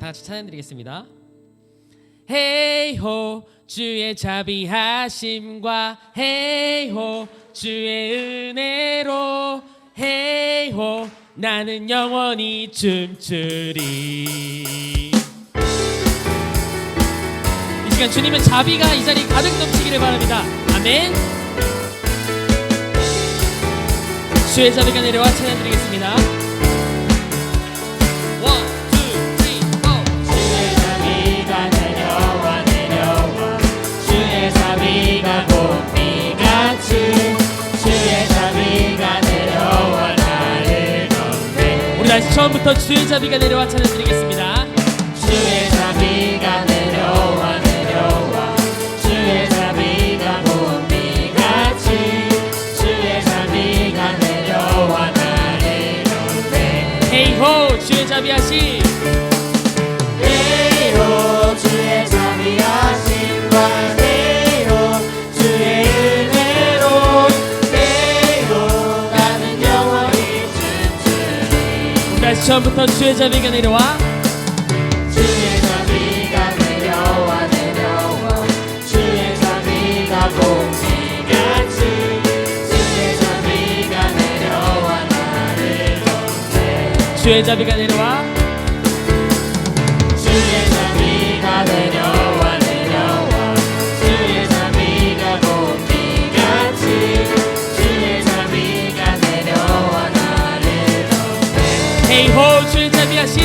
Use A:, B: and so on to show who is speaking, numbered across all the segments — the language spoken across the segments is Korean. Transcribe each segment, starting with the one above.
A: 같이 찬양드리겠습니다. 헤이호 주의 자비하심과 헤이호 주의 은혜로 헤이호 나는 영원히 춤추리. 이 시간 주님의 자비가 이 자리 가득 넘치기를 바랍니다. 아멘. 주의 자비가 내려와 찬양드리겠습니다. 다시 처음부터 주의 자비가 내려와 찬양드리겠습니다.
B: 주의 자비가 내려와 내려와 주의 자비가 봄비같이 주의 자비가 내려와 나를 건네.
A: 헤이호 주의 자비하심
B: 헤이호 주의 자비하심과 헤이호 주의 은혜로 헤이호 나는 영원히 춤추리.
A: 다시 처음부터 주의 자비가 내려와
B: 주의 자비가 내려와 내려와 주의 자비가 봄비같이 주의 자비가 내려와 나를 건네.
A: 주의 자비가 내려와
B: 주의 자비가 내려와 내려와 주의 자비가 봄비같이 주의 자비가 내려와 나를 건네.
A: 헤이호 주의 자비하심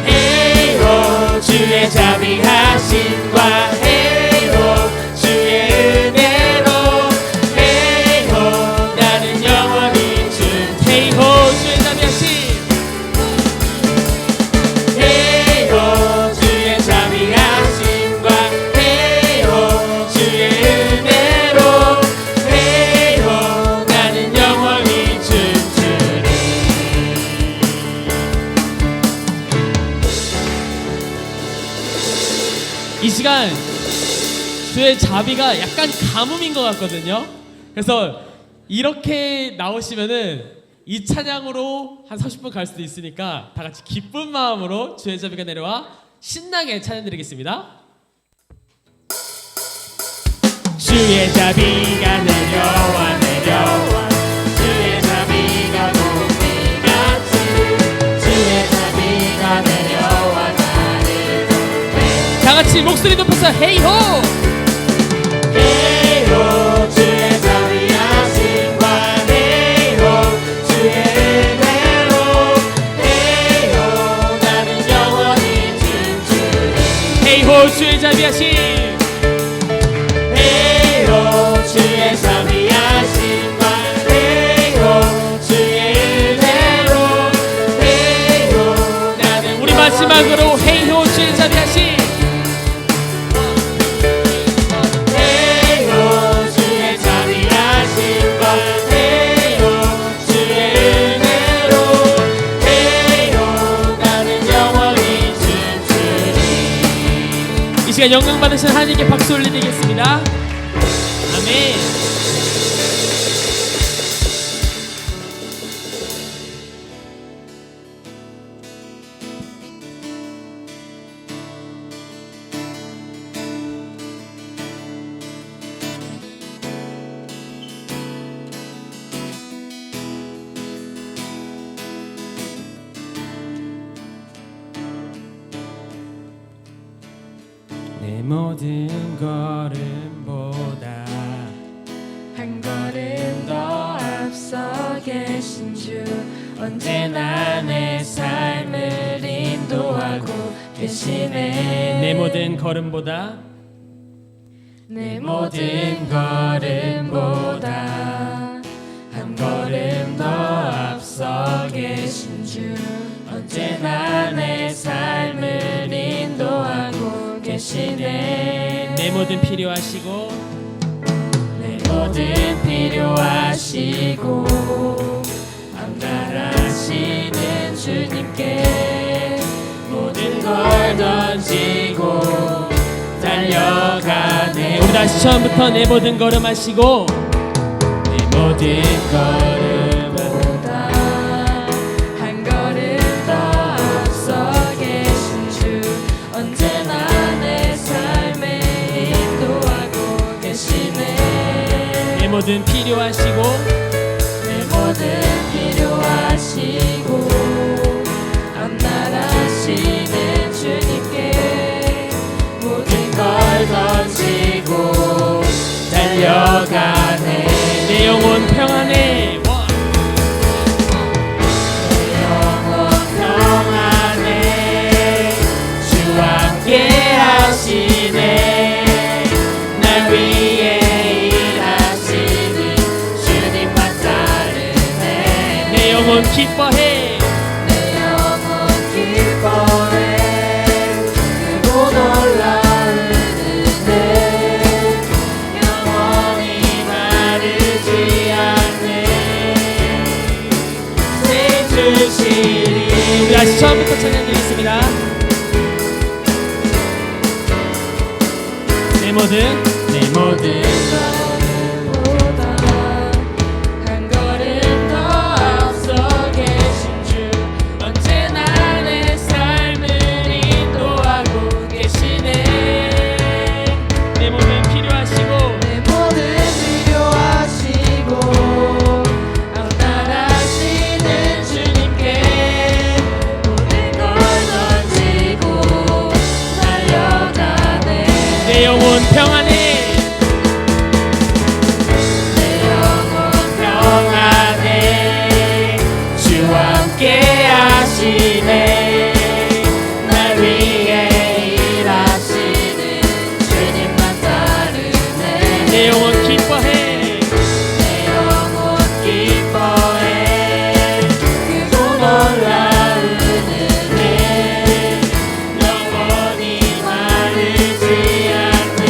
B: 헤이호 주의 자비하심과 헤이호 주의 은혜로 헤이호 나는 영원히 춤추리.
A: 헤이호 주의 자비하심
B: 헤이호 주의 자비하심과 헤이호 주의 은혜로 헤이호 나는 영원히 춤추리.
A: 이 시간 주의 자비가 약간 가뭄인 것 같거든요. 그래서 이렇게 나오시면은 이 찬양으로 한 30분 갈 수도 있으니까 다 같이 기쁜 마음으로 주의 자비가 내려와 신나게 찬양드리겠습니다.
B: 주의 자비가 내려와 내려와 주의 자비가 봄비같이 주의 자비가 내려와 나를 건네.
A: 다 같이 목소리 높여서 헤이호
B: 헤이호 주의 자비하심과 헤이호 주의 은혜로 헤이호 나는 영원히 춤추리.
A: 헤이호 주의 자비하심
B: 헤이호 주의 자비하심과 헤이호 주의 은혜로 헤이호 나는
A: 우리 마지막으로 헤이호 주의 자비하심
B: 헤이호 주의 자비하심과 헤이호 주의 은혜로 헤이호 나는 영원히 춤추리.
A: 이 시간 영광 받으신 하나님께 박수 올리겠습니다. 아멘. 내 모든 걸음보다
C: 한 걸음 더 앞서 계신 주 언제나 내 삶을 인도하고 계시네.
A: 내 모든 걸음보다
C: 내 모든 걸음보다 한 걸음 더 앞서 계신 주 언제나 내 삶을 인도하고 계시네.
A: 내 모든 필요하시고
C: 내 모든 필요하시고 안달하시는 주님께 모든 걸 던지고 달려가네.
A: 우리 다시 처음부터 내 모든 걸음 하시고
C: 내 모든 걸음보다 한 걸음 더 앞서
A: 모든 필요하시고
C: 내 모든 필요하시고 앞나라시는 주님께 모든 걸 던지고 달려가네.
A: 내 영혼 평안해.
C: 내 영혼 평안해. 주와 함께 하시네. 날 위해 일하시는 주님만 따르네.
A: 내 영혼 기뻐해.
C: 내 영혼 기뻐해. 크고 놀라운 은혜 영원히 마르지 않네. 새 주시리.
A: 우리 다시 처음부터 찬양 드리겠습니다. 내 모든
C: 걸음보다 한 걸음 더 앞서 계신 주 언제나 내 삶을 인도하고 계시네.
A: 내 모든 필요하시고
C: 내 모든 필요하시고 앞나라시는 주님께 모든 걸 던지고 달려가네.
A: 내 영혼 평안해.
C: 내 영혼 평안해. 주와 함께 하시네. 날 위해 일하시는 주님만 따르네.
A: 내 영혼 기뻐해.
C: 내 영혼 기뻐해. 크고 놀라운 은혜 영원히 마르지 않는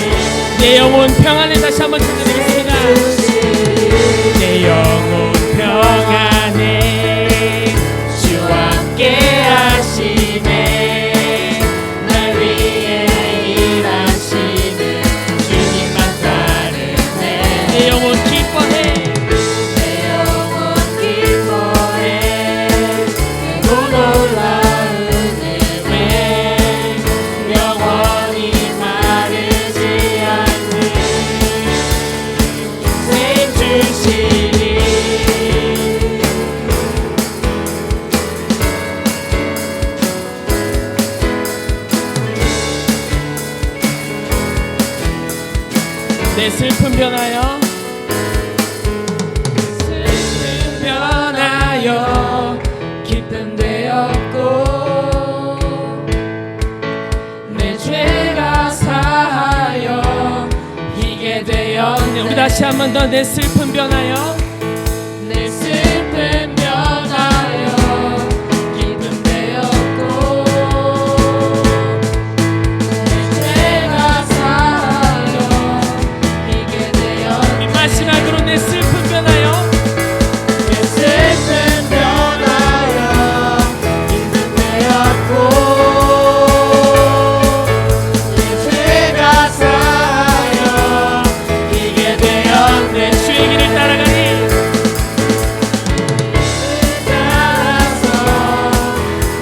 A: 내 영혼 평안해. 다시 한번 찬양드리겠습니다. 내 영혼 평안해.
C: 주와 함께 하시네. 날 위해 일하시는 주님만 따르네.
A: 내 영혼 기뻐해.
C: 내 영혼 기뻐해. 크고 놀라운 은혜 영원히 마르지 않는 새 주시리.
A: 내 슬픔 변하여
C: 슬픔 변하여 기쁨 되었고 내 죄가 사하여 희게 되었네.
A: 네, 우리 다시 한 번 더 내 슬픔 변하여
C: 내 슬픔 변하여 기쁨 되었고 내 죄가 사하여 희게 되었네.
A: 마지막으로 내 슬픔 변하여
C: 내 슬픔 변하여 기쁨 되었고 내 죄가 사하여 희게 되었네.
A: 주의 길을 따라가니
C: 따라서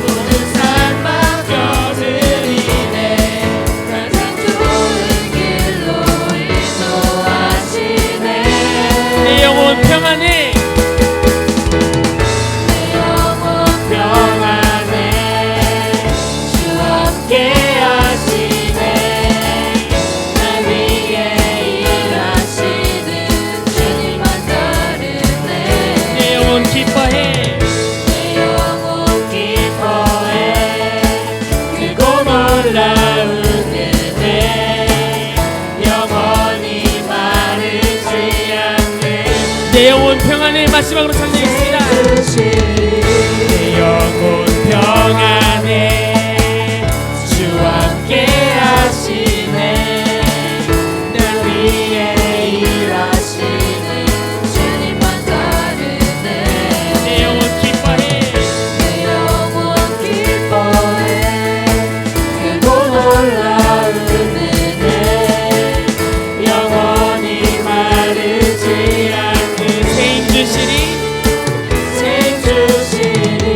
C: 모든 삶 맡겨드리네. 가장 좋은 길로 인도하시네.
A: 내 영혼 평안해.
C: 내 영혼 평안해. 주와 함께 하시네. 날 위해 일하시는 주님만 따르네.
A: 내 영혼 기뻐해.
C: 내 영혼 기뻐해. 크고 놀라운 은혜 영원히 마르지 않는
A: 내 영혼 평안해. 마지막으로 찬양하겠습니다.
C: 내
A: 영혼 평안해.
C: 주와 함께 하시네. 날 위해 일하시는 주님만 따르네.
A: 내 영혼 기뻐해.
C: 내 영혼 기뻐해. 크고 놀라운 은혜 영원히 마르지 않는
A: 새 주시리.
C: 새 주시리.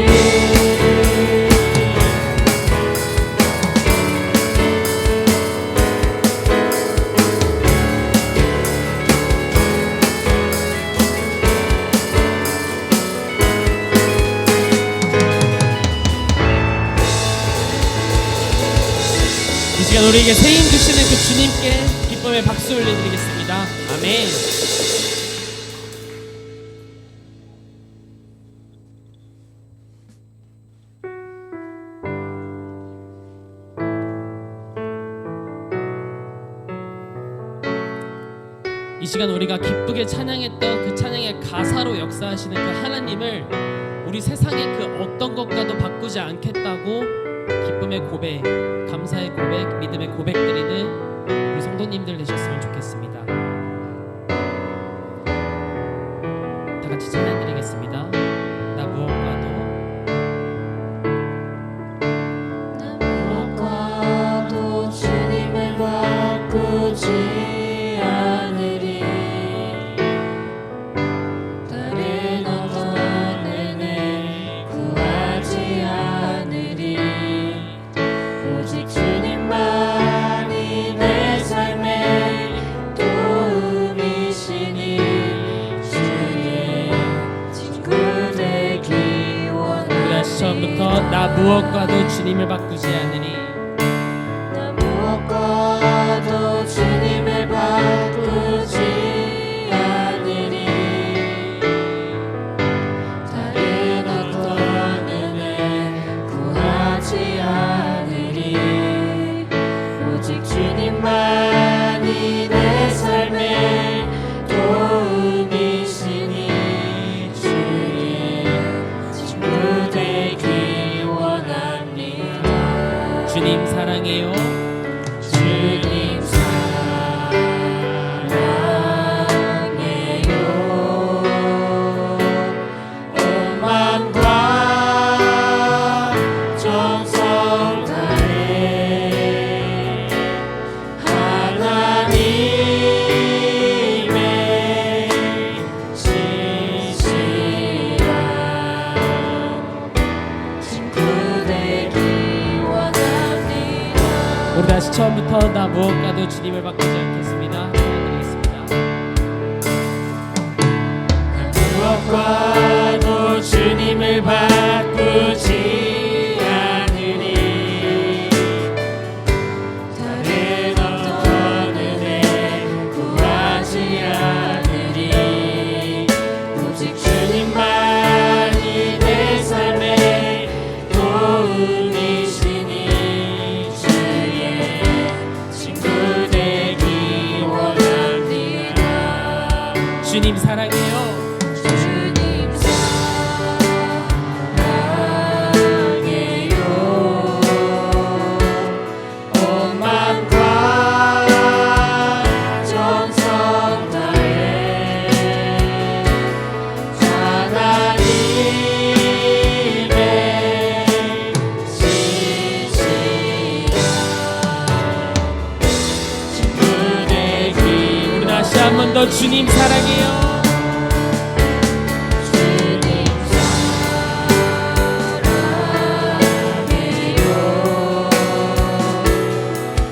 A: 시간 우리에게 새 힘 주시는 그 주님께 기쁨의 박수 올려드리겠습니다. 아멘. 이 시간 우리가 기쁘게 찬양했던 그 찬양의 가사로 역사하시는 그 하나님을 우리 세상의 그 어떤 것과도 바꾸지 않겠다고 기쁨의 고백, 감사의 고백, 믿음의 고백 드리는 우리 성도님들 되셨으면 좋겠습니다. 다 같이 찬양 드리겠습니다. 나 무엇과도
C: 무엇과도 주님을 바꾸지 않으리. 다른 어떤 은혜 구하지 않으리. 오직 주님만이 내 삶의 도움이시니 주의 친구 되기 원하니.
A: 다시 처음부터 나 무엇과도 주님을 바꾸지 않으니
C: 나 무엇과도 주님을 바꾸지 않으리. 다른 어떤 은혜 구하지 않으리. 오직 주님만이 내 삶의 도움이시니 주의 친구 되기 원합니다.
A: 주님 사랑해요.
C: 주님 사랑해요. 온 마음과 정성 다해 하나님의 신실한 친구 되기 원합니다.
A: 우리 다시 처음부터 나 무엇과도 주님을 바꾸지 않겠습니다. 드리겠습니다.
B: 무엇과도 주님을 바꾸지 않으니 다른 어떤 은혜 구하지 않으리. 오직 주님만이 내 삶의 도움이시니 주의 친구 되기 원합니다.
A: 주님 사랑해요.
C: 주님 사랑해요. 온 마음과 정성 다해 하나님의 신실한 친구 되기.
A: 우리 다시 한 번 더 주님 사랑해요.
C: 주님 사랑해요.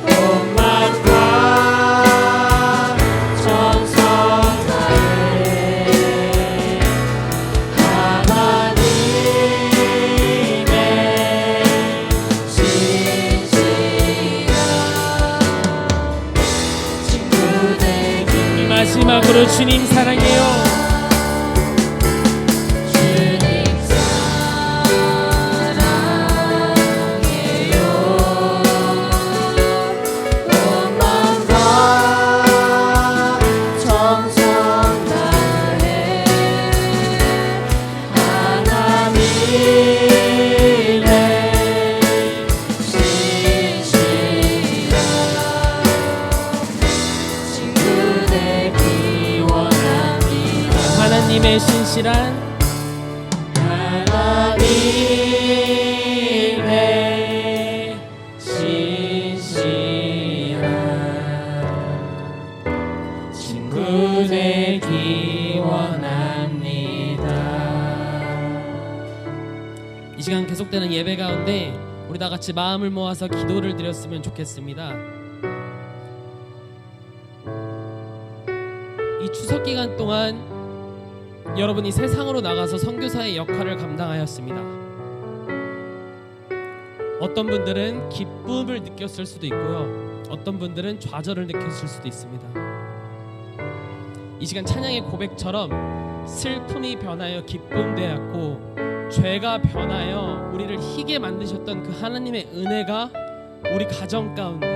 C: 온 마음과 정성 다해 하나님의 신실한 친구 되기.
A: 마지막으로 주님 사랑해요.
C: 주님 사랑해요. 온 마음과 정성 다해 하나님의 신실한 친구 되기 원합니다.
A: 하나님의 신실한
C: 하나님의 신실한 친구 되기 원합니다.
A: 이 시간 계속되는 예배 가운데 우리 다 같이 마음을 모아서 기도를 드렸으면 좋겠습니다. 이 추석 기간 동안 여러분이 세상으로 나가서 선교사의 역할을 감당하였습니다. 어떤 분들은 기쁨을 느꼈을 수도 있고요. 어떤 분들은 좌절을 느꼈을 수도 있습니다. 이 시간 찬양의 고백처럼 슬픔이 변하여 기쁨 되었고 죄가 변하여 우리를 희게 만드셨던 그 하나님의 은혜가 우리 가정 가운데,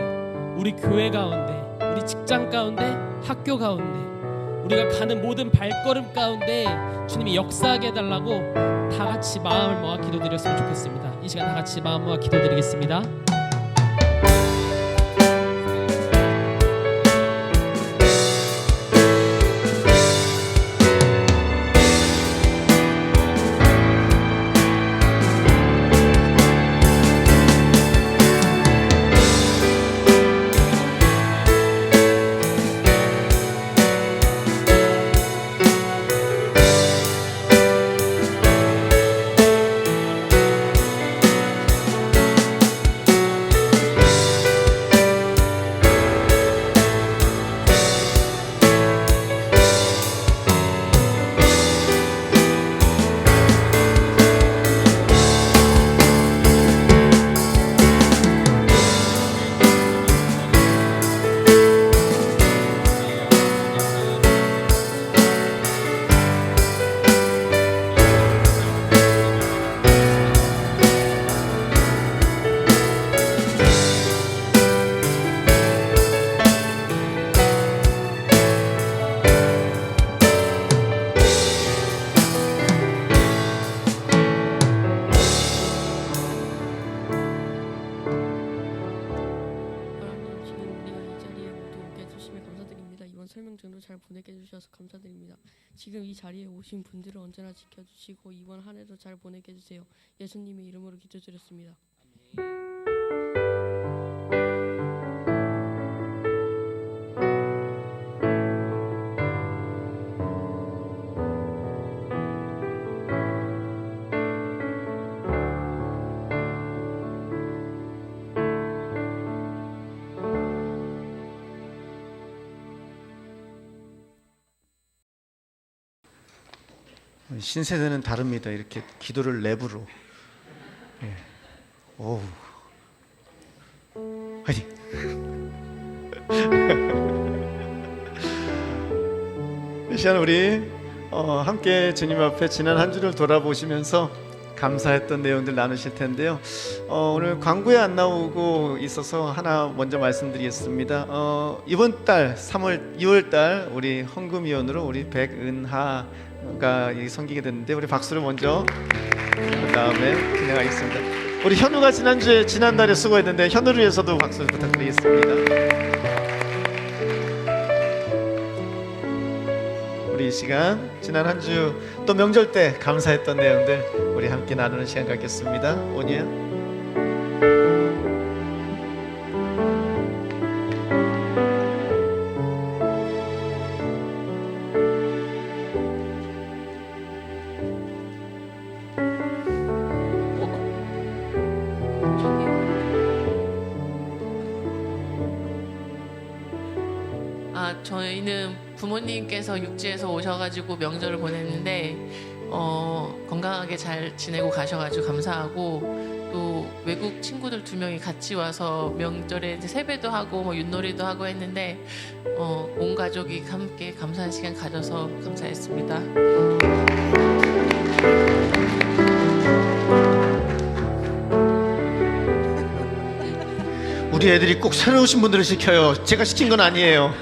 A: 우리 교회 가운데, 우리 직장 가운데, 학교 가운데, 우리가 가는 모든 발걸음 가운데 주님이 역사하게 해달라고 다 같이 마음을 모아 기도드렸으면 좋겠습니다. 이 시간 다 같이 마음 모아 기도드리겠습니다.
D: 설명전도 잘 보내게 해주셔서 감사드립니다. 지금 이 자리에 오신 분들을 언제나 지켜주시고 이번 한 해도 잘 보내게 해주세요. 예수님의 이름으로 기도드렸습니다.
E: 신세대는 다릅니다. 이렇게 기도를 랩으로. 예. 오. 화이팅. 이 시간 우리 함께 주님 앞에 지난 한 주를 돌아보시면서 감사했던 내용들 나누실 텐데요. 오늘 광고에 안 나오고 있어서 하나 먼저 말씀드리겠습니다. 이번 달 2월 달 우리 헌금위원으로 우리 백은하가 섬기게 됐는데 우리 박수를 먼저 그 다음에 진행하겠습니다. 우리 현우가 지난달에 수고했는데 현우를 위해서도 박수 부탁드리겠습니다. 우리 이 시간 지난 한 주 또 명절 때 감사했던 내용들 우리 함께 나누는 시간 갖겠습니다. 오니야.
C: 저희는 부모님께서 육지에서 오셔가지고 명절을 보냈는데 건강하게 잘 지내고 가셔가지고 감사하고, 또 외국 친구들 2명이 같이 와서 명절에 이제 세배도 하고 뭐 윷놀이도 하고 했는데 온 가족이 함께 감사한 시간 가져서 감사했습니다.
E: 우리 애들이 꼭 새로 오신 분들을 시켜요. 제가 시킨 건 아니에요.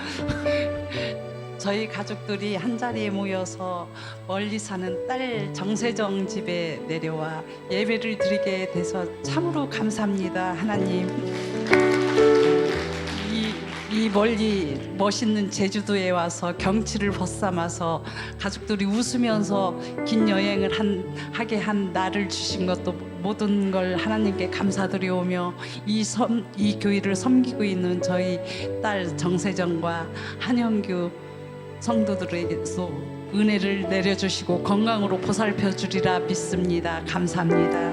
F: 저희 가족들이 한자리에 모여서 멀리 사는 딸 정세정 집에 내려와 예배를 드리게 돼서 참으로 감사합니다. 하나님, 이 멀리 멋있는 제주도에 와서 경치를 벗삼아서 가족들이 웃으면서 긴 여행을 하게 한 나를 주신 것도 모든 걸 하나님께 감사드리오며, 이 교회를 섬기고 있는 저희 딸 정세정과 한영규 성도들에게서 은혜를 내려주시고 건강으로 보살펴 주리라 믿습니다. 감사합니다.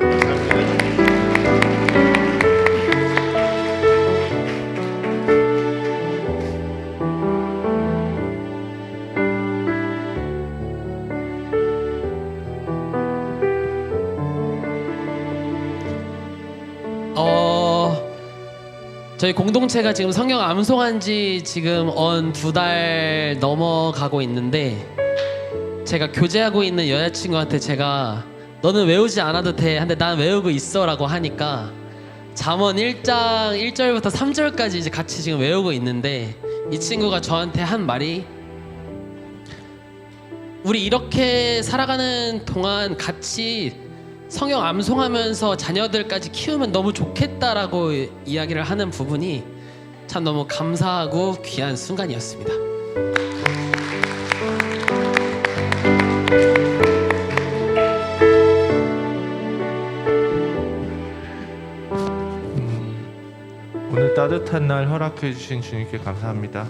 G: 저희 공동체가 지금 성경 암송한 지 지금 2달 넘어가고 있는데, 제가 교제하고 있는 여자친구한테 제가 너는 외우지 않아도 돼 근데 난 외우고 있어 라고 하니까 잠언 1장 1절부터 3절까지 이제 같이 지금 외우고 있는데, 이 친구가 저한테 한 말이, 우리 이렇게 살아가는 동안 같이 성경 암송하면서 자녀들까지 키우면 너무 좋겠다라고 이야기를 하는 부분이 참 너무 감사하고 귀한 순간이었습니다.
H: 오늘 따뜻한 날 허락해 주신 주님께 감사합니다.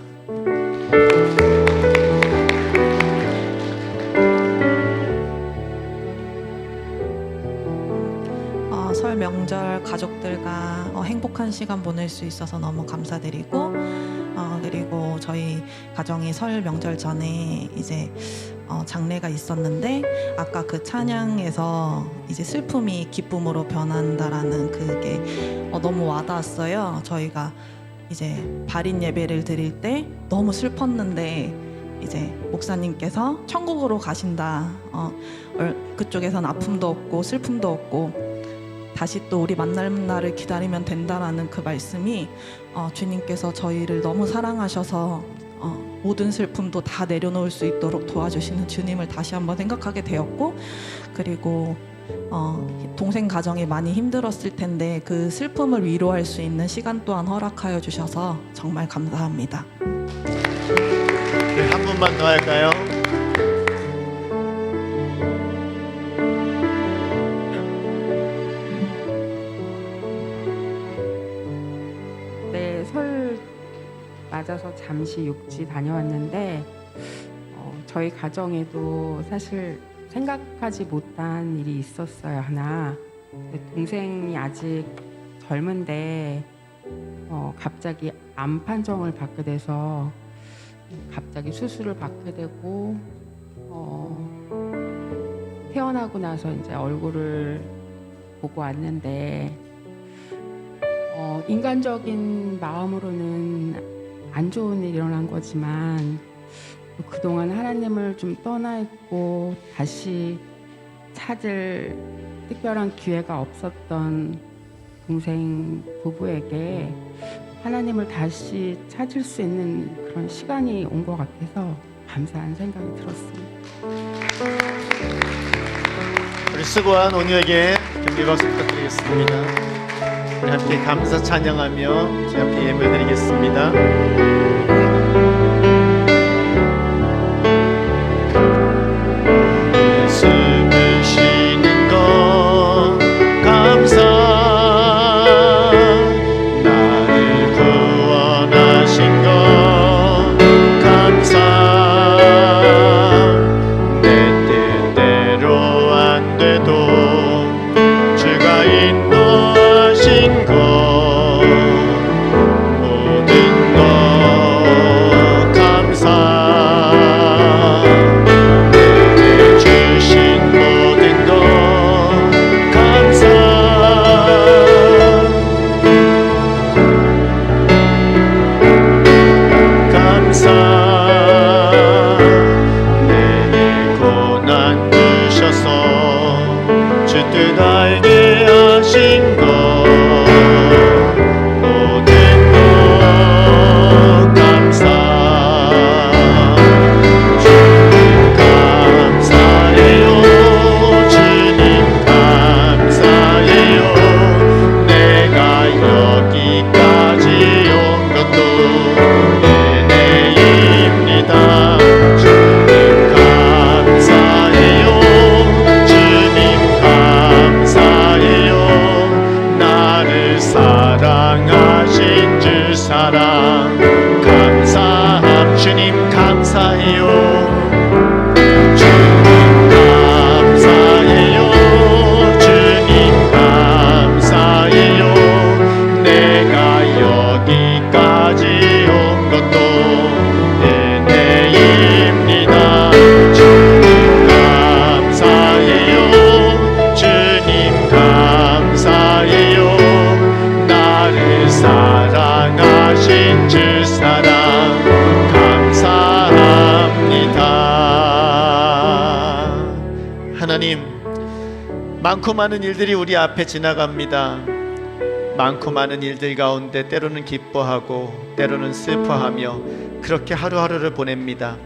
I: 설 명절 가족들과 행복한 시간 보낼 수 있어서 너무 감사드리고, 그리고 저희 가정이 설 명절 전에 이제 장례가 있었는데, 아까 그 찬양에서 이제 슬픔이 기쁨으로 변한다라는 그게 너무 와닿았어요. 저희가 이제 발인 예배를 드릴 때 너무 슬펐는데 이제 목사님께서 천국으로 가신다. 그쪽에선 아픔도 없고 슬픔도 없고 다시 또 우리 만날 날을 기다리면 된다라는 그 말씀이 주님께서 저희를 너무 사랑하셔서 모든 슬픔도 다 내려놓을 수 있도록 도와주시는 주님을 다시 한번 생각하게 되었고, 그리고 동생 가정이 많이 힘들었을 텐데 그 슬픔을 위로할 수 있는 시간 또한 허락하여 주셔서 정말 감사합니다.
E: 한 분만 더 할까요?
J: 네, 설 맞아서 잠시 육지 다녀왔는데 저희 가정에도 사실 생각하지 못한 일이 있었어요. 하나, 동생이 아직 젊은데 갑자기 암 판정을 받게 돼서 갑자기 수술을 받게 되고 태어나고 나서 이제 얼굴을 보고 왔는데 인간적인 마음으로는 안 좋은 일이 일어난 거지만 그동안 하나님을 좀 떠나 있고 다시 찾을 특별한 기회가 없었던 동생 부부에게 하나님을 다시 찾을 수 있는 그런 시간이 온 것 같아서 감사한 생각이 들었습니다.
E: 우리 수고한 온유에게 격려 박수 부탁드리겠습니다. 우리 함께 감사 찬양하며 주 앞에 예물 드리겠습니다. 숨을 쉬는 것 감사, 나를 구원하신 것 감사, 내 뜻대로 안 돼도 주가 인도하신 것 모든 것 감사, 내게 주신 모든 것 감사, 감사, 내게 고난 주셔서 주 뜻 알게 하신 것 모든 것 감사, 주님 감사해요, 주님 감사해요, 내가 여기까지 온 것도 은혜입니다. 주님 감사해요, 주님 감사해요, 하나님, 많고 많은 일들이 우리 앞에 지나갑니다. 많고 많은 일들 가운데 때로는 기뻐하고 때로는 슬퍼하며 그렇게 하루하루를 보냅니다.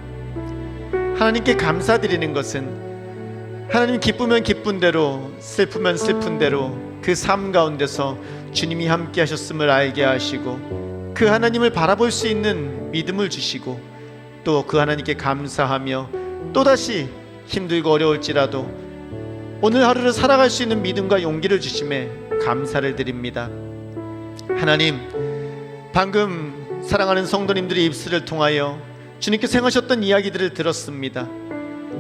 E: 하나님께 감사드리는 것은 하나님 기쁘면 기쁜 대로, 슬프면 슬픈 대로 그 삶 가운데서 주님이 함께 하셨음을 알게 하시고 그 하나님을 바라볼 수 있는 믿음을 주시고 또 그 하나님께 감사하며 또다시 힘들고 어려울지라도 오늘 하루를 살아갈 수 있는 믿음과 용기를 주심에 감사를 드립니다. 하나님, 방금 사랑하는 성도님들의 입술을 통하여 주님께서 행하셨던 이야기들을 들었습니다.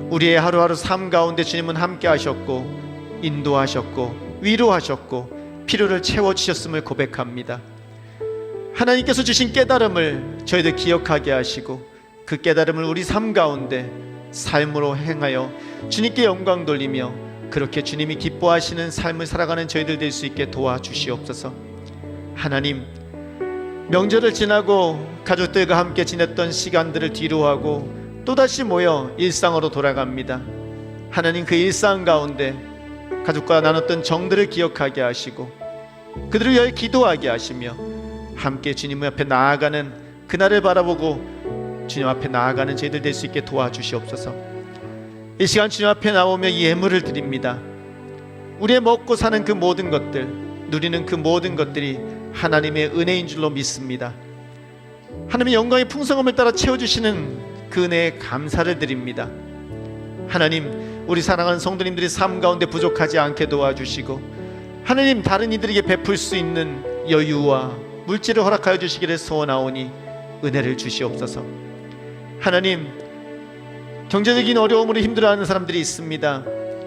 E: 우리의 하루하루 삶 가운데 주님은 함께 하셨고 인도하셨고 위로하셨고 필요를 채워주셨음을 고백합니다. 하나님께서 주신 깨달음을 저희들 기억하게 하시고 그 깨달음을 우리 삶 가운데 삶으로 행하여 주님께 영광 돌리며 그렇게 주님이 기뻐하시는 삶을 살아가는 저희들 될 수 있게 도와주시옵소서. 하나님, 명절을 지나고 가족들과 함께 지냈던 시간들을 뒤로하고 또다시 모여 일상으로 돌아갑니다. 하나님, 그 일상 가운데 가족과 나눴던 정들을 기억하게 하시고 그들을 위하여 기도하게 하시며 함께 주님 앞에 나아가는 그날을 바라보고 주님 앞에 나아가는 저희들 될 수 있게 도와주시옵소서. 이 시간 주님 앞에 나오며 예물을 드립니다. 우리의 먹고 사는 그 모든 것들, 누리는 그 모든 것들이 하나님의 은혜인 줄로 믿습니다. 하나님의 영광의 풍성함을 따라 채워주시는 그 은혜에 감사를 드립니다. 하나님, 우리 사랑하는 성도님들이 삶 가운데 부족하지 않게 도와주시고 하나님, 다른 이들에게 베풀 수 있는 여유와 물질을 허락하여 주시기를 소원하오니 은혜를 주시옵소서. 하나님, 경제적인 어려움으로 힘들어하는 사람들이 있습니다.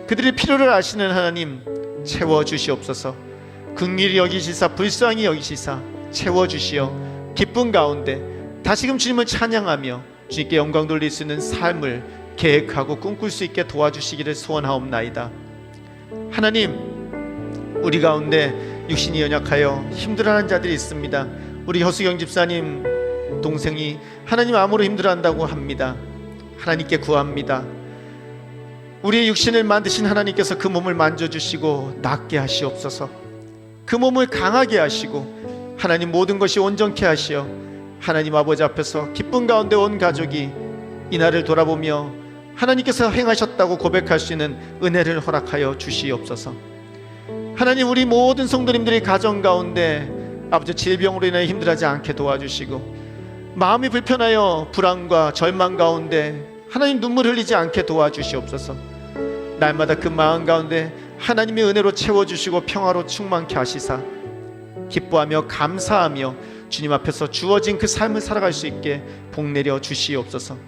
E: 그들의 필요를 아시는 하나님, 채워주시옵소서. 긍휼히 여기시사 불쌍히 여기시사 채워주시어 기쁨 가운데 다시금 주님을 찬양하며 주님께 영광 돌릴 수 있는 삶을 계획하고 꿈꿀 수 있게 도와주시기를 소원하옵나이다. 하나님, 우리 가운데 육신이 연약하여 힘들어하는 자들이 있습니다. 우리 허수경 집사님 동생이 하나님 암으로 힘들어한다고 합니다. 하나님께 구합니다. 우리의 육신을 만드신 하나님께서 그 몸을 만져주시고 낫게 하시옵소서. 그 몸을 강하게 하시고 하나님 모든 것이 온전케 하시어 하나님 아버지 앞에서 기쁨 가운데 온 가족이 이날을 돌아보며 하나님께서 행하셨다고 고백할 수 있는 은혜를 허락하여 주시옵소서. 하나님, 우리 모든 성도님들이 가정 가운데 아버지 질병으로 인해 힘들어하지 않게 도와주시고 마음이 불편하여 불안과 절망 가운데 하나님 눈물 흘리지 않게 도와주시옵소서. 날마다 그 마음 가운데 하나님의 은혜로 채워주시고 평화로 충만케 하시사 기뻐하며 감사하며 주님 앞에서 주어진 그 삶을 살아갈 수 있게 복내려 주시옵소서.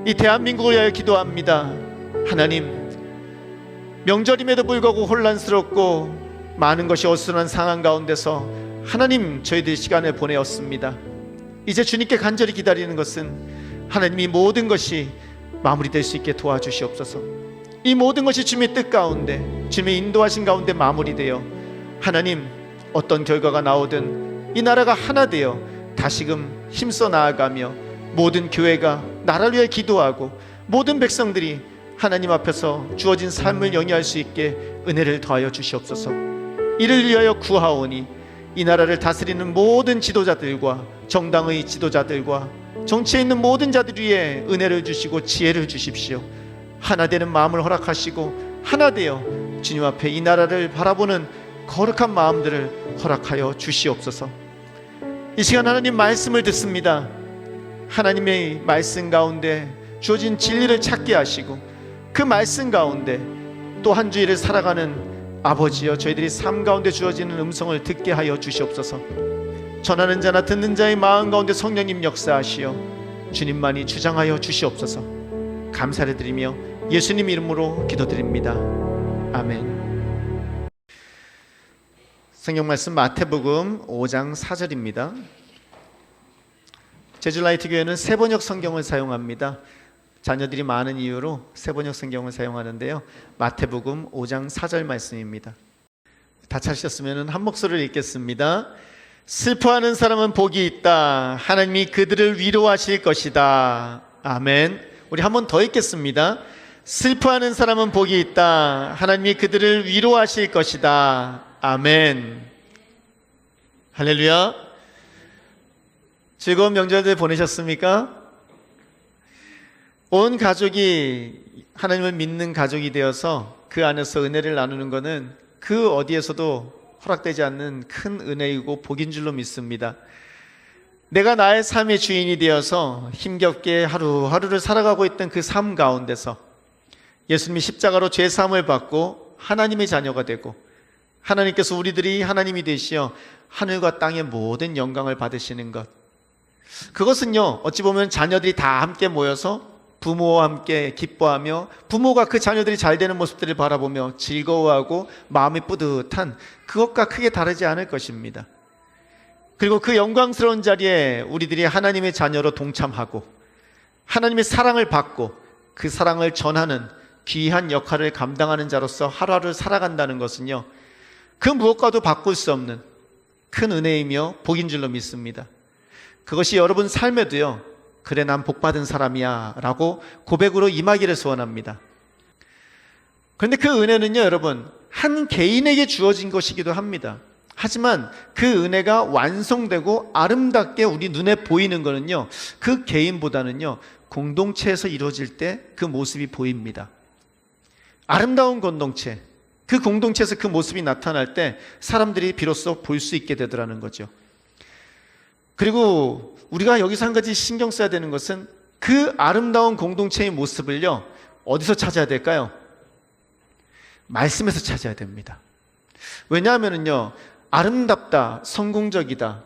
E: 이 대한민국을 위하여 기도합니다. 하나님, 명절임에도 불구하고 혼란스럽고 많은 것이 어수선한 상황 가운데서 하나님, 저희들 시간을 보내었습니다. 이제 주님께 간절히 기다리는 것은 하나님이 모든 것이 마무리될 수 있게 도와주시옵소서. 이 모든 것이 주님의 뜻 가운데 주님의 인도하신 가운데 마무리되어 하나님, 어떤 결과가 나오든 이 나라가 하나 되어 다시금 힘써 나아가며 모든 교회가 나라를 위해 기도하고 모든 백성들이 하나님 앞에서 주어진 삶을 영위할 수 있게 은혜를 더하여 주시옵소서. 이를 위하여 구하오니 이 나라를 다스리는 모든 지도자들과 정당의 지도자들과 정치에 있는 모든 자들 위에 은혜를 주시고 지혜를 주십시오. 하나 되는 마음을 허락하시고 하나 되어 주님 앞에 이 나라를 바라보는 거룩한 마음들을 허락하여 주시옵소서. 이 시간 하나님 말씀을 듣습니다. 하나님의 말씀 가운데 주어진 진리를 찾게 하시고 그 말씀 가운데 또 한 주일을 살아가는 아버지여, 저희들이 삶 가운데 주어지는 음성을 듣게 하여 주시옵소서. 전하는 자나 듣는 자의 마음 가운데 성령님 역사하시어 주님만이 주장하여 주시옵소서. 감사를 드리며 예수님 이름으로 기도드립니다. 아멘. 성경 말씀 마태복음 5장 4절입니다. 제주라이트 교회는 세번역 성경을 사용합니다. 자녀들이 많은 이유로 세번역 성경을 사용하는데요. 마태복음 5장 4절 말씀입니다. 다 찾으셨으면 한 목소리를 읽겠습니다. 슬퍼하는 사람은 복이 있다. 하나님이 그들을 위로하실 것이다. 아멘. 우리 한 번 더 읽겠습니다. 슬퍼하는 사람은 복이 있다. 하나님이 그들을 위로하실 것이다. 아멘. 할렐루야. 즐거운 명절들 보내셨습니까? 온 가족이 하나님을 믿는 가족이 되어서 그 안에서 은혜를 나누는 것은 그 어디에서도 허락되지 않는 큰 은혜이고 복인 줄로 믿습니다. 내가 나의 삶의 주인이 되어서 힘겹게 하루하루를 살아가고 있던 그 삶 가운데서 예수님이 십자가로 죄 사함을 받고 하나님의 자녀가 되고 하나님께서 우리들이 하나님이 되시어 하늘과 땅의 모든 영광을 받으시는 것, 그것은요 어찌 보면 자녀들이 다 함께 모여서 부모와 함께 기뻐하며 부모가 그 자녀들이 잘 되는 모습들을 바라보며 즐거워하고 마음이 뿌듯한 그것과 크게 다르지 않을 것입니다. 그리고 그 영광스러운 자리에 우리들이 하나님의 자녀로 동참하고 하나님의 사랑을 받고 그 사랑을 전하는 귀한 역할을 감당하는 자로서 하루하루를 살아간다는 것은요 그 무엇과도 바꿀 수 없는 큰 은혜이며 복인 줄로 믿습니다. 그것이 여러분 삶에도요 그래 난 복받은 사람이야 라고 고백으로 임하기를 소원합니다. 그런데 그 은혜는요 여러분 한 개인에게 주어진 것이기도 합니다. 하지만 그 은혜가 완성되고 아름답게 우리 눈에 보이는 것은요 그 개인보다는요 공동체에서 이루어질 때 그 모습이 보입니다. 아름다운 공동체, 그 공동체에서 그 모습이 나타날 때 사람들이 비로소 볼 수 있게 되더라는 거죠. 그리고 우리가 여기서 한 가지 신경 써야 되는 것은 그 아름다운 공동체의 모습을요 어디서 찾아야 될까요? 말씀에서 찾아야 됩니다. 왜냐하면요 아름답다, 성공적이다,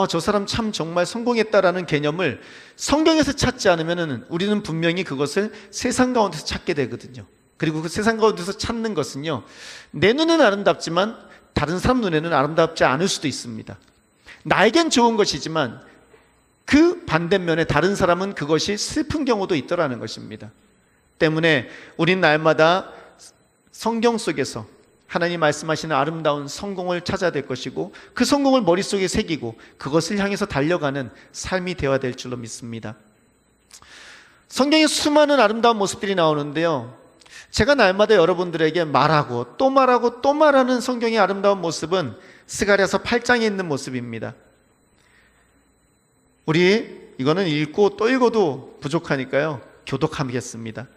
E: 저 사람 참 정말 성공했다라는 개념을 성경에서 찾지 않으면 우리는 분명히 그것을 세상 가운데서 찾게 되거든요. 그리고 그 세상 가운데서 찾는 것은요 내 눈에는 아름답지만 다른 사람 눈에는 아름답지 않을 수도 있습니다. 나에겐 좋은 것이지만 그 반대면에 다른 사람은 그것이 슬픈 경우도 있더라는 것입니다. 때문에 우린 날마다 성경 속에서 하나님 말씀하시는 아름다운 성공을 찾아야 될 것이고 그 성공을 머릿속에 새기고 그것을 향해서 달려가는 삶이 되어야 될 줄로 믿습니다. 성경에 수많은 아름다운 모습들이 나오는데요 제가 날마다 여러분들에게 말하고 또 말하고 또 말하는 성경의 아름다운 모습은 스가랴서 8장에 있는 모습입니다. 우리 이거는 읽고 또 읽어도 부족하니까요 교독하겠습니다.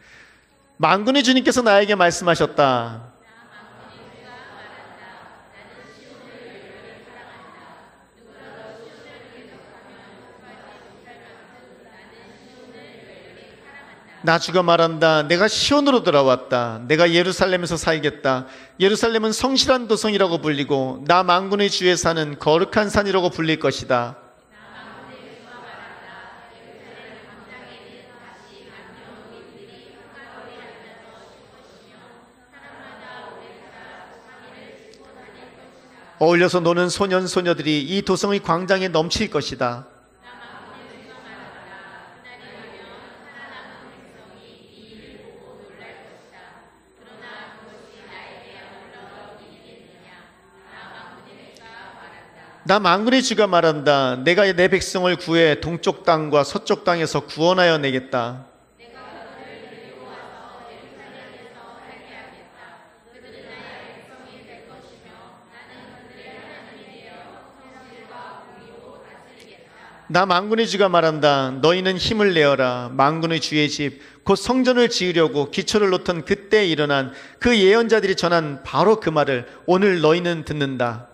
E: 만군의 주님께서 나에게 말씀하셨다. 나 주가 말한다. 내가 시온으로 돌아왔다. 내가 예루살렘에서 살겠다. 예루살렘은 성실한 도성이라고 불리고 나 만군의 주에 사는 거룩한 산이라고 불릴 것이다. 어울려서 노는 소년 소녀들이 이 도성의 광장에 넘칠 것이다. 나 만군의 주가 말한다. 내가 내 백성을 구해 동쪽 땅과 서쪽 땅에서 구원하여 내겠다. 나 만군의 주가 말한다. 너희는 힘을 내어라. 만군의 주의 집 곧 성전을 지으려고 기초를 놓던 그때 일어난 그 예언자들이 전한 바로 그 말을 오늘 너희는 듣는다.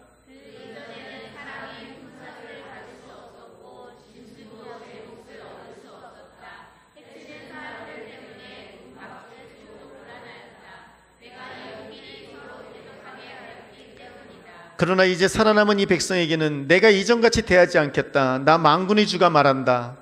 E: 그러나 이제 살아남은 이 백성에게는 내가 이전같이 대하지 않겠다. 나 만군의 주가 말한다.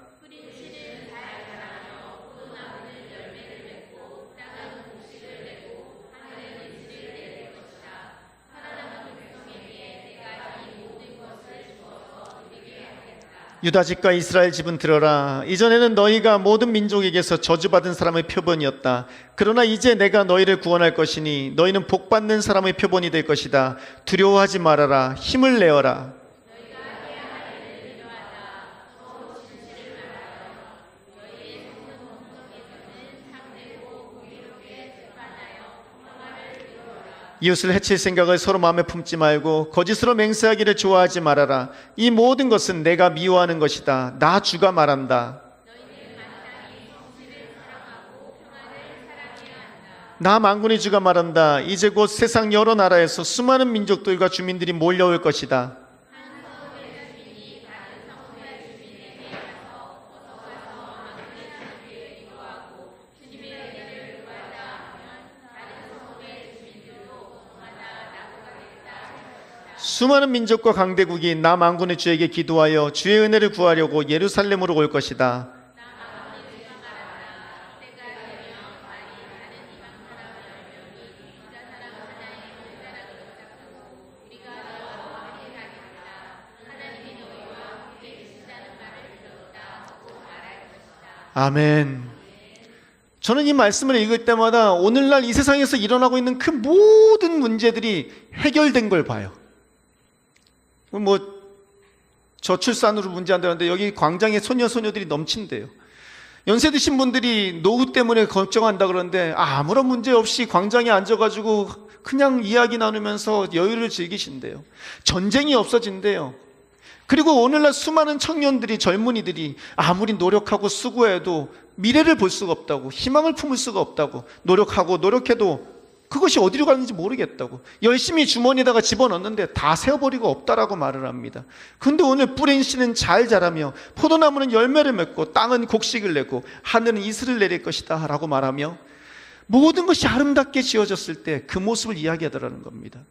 E: 유다 집과 이스라엘 집은 들어라. 이전에는 너희가 모든 민족에게서 저주받은 사람의 표본이었다. 그러나 이제 내가 너희를 구원할 것이니 너희는 복받는 사람의 표본이 될 것이다. 두려워하지 말아라. 힘을 내어라. 이웃을 해칠 생각을 서로 마음에 품지 말고 거짓으로 맹세하기를 좋아하지 말아라. 이 모든 것은 내가 미워하는 것이다. 나 주가 말한다. 나 만군의 주가 말한다. 이제 곧 세상 여러 나라에서 수많은 민족들과 주민들이 몰려올 것이다. 수많은 민족과 강대국이 나 만군의 주에게 기도하여 주의 은혜를 구하려고 예루살렘으로 올 것이다. 아멘. 저는 이 말씀을 읽을 때마다 오늘날 이 세상에서 일어나고 있는 그 모든 문제들이 해결된 걸 봐요. 저출산으로 문제 안 되는데 여기 광장에 소녀들이 넘친대요. 연세 드신 분들이 노후 때문에 걱정한다 그러는데 아무런 문제 없이 광장에 앉아가지고 그냥 이야기 나누면서 여유를 즐기신대요. 전쟁이 없어진대요. 그리고 오늘날 수많은 청년들이, 젊은이들이 아무리 노력하고 수고해도 미래를 볼 수가 없다고, 희망을 품을 수가 없다고, 노력해도 그것이 어디로 가는지 모르겠다고, 열심히 주머니에다가 집어넣는데 다 세어버리고 없다라고 말을 합니다. 그런데 오늘 뿌린 씨는 잘 자라며 포도나무는 열매를 맺고 땅은 곡식을 내고 하늘은 이슬을 내릴 것이다 라고 말하며 모든 것이 아름답게 지어졌을 때 그 모습을 이야기하더라는 겁니다.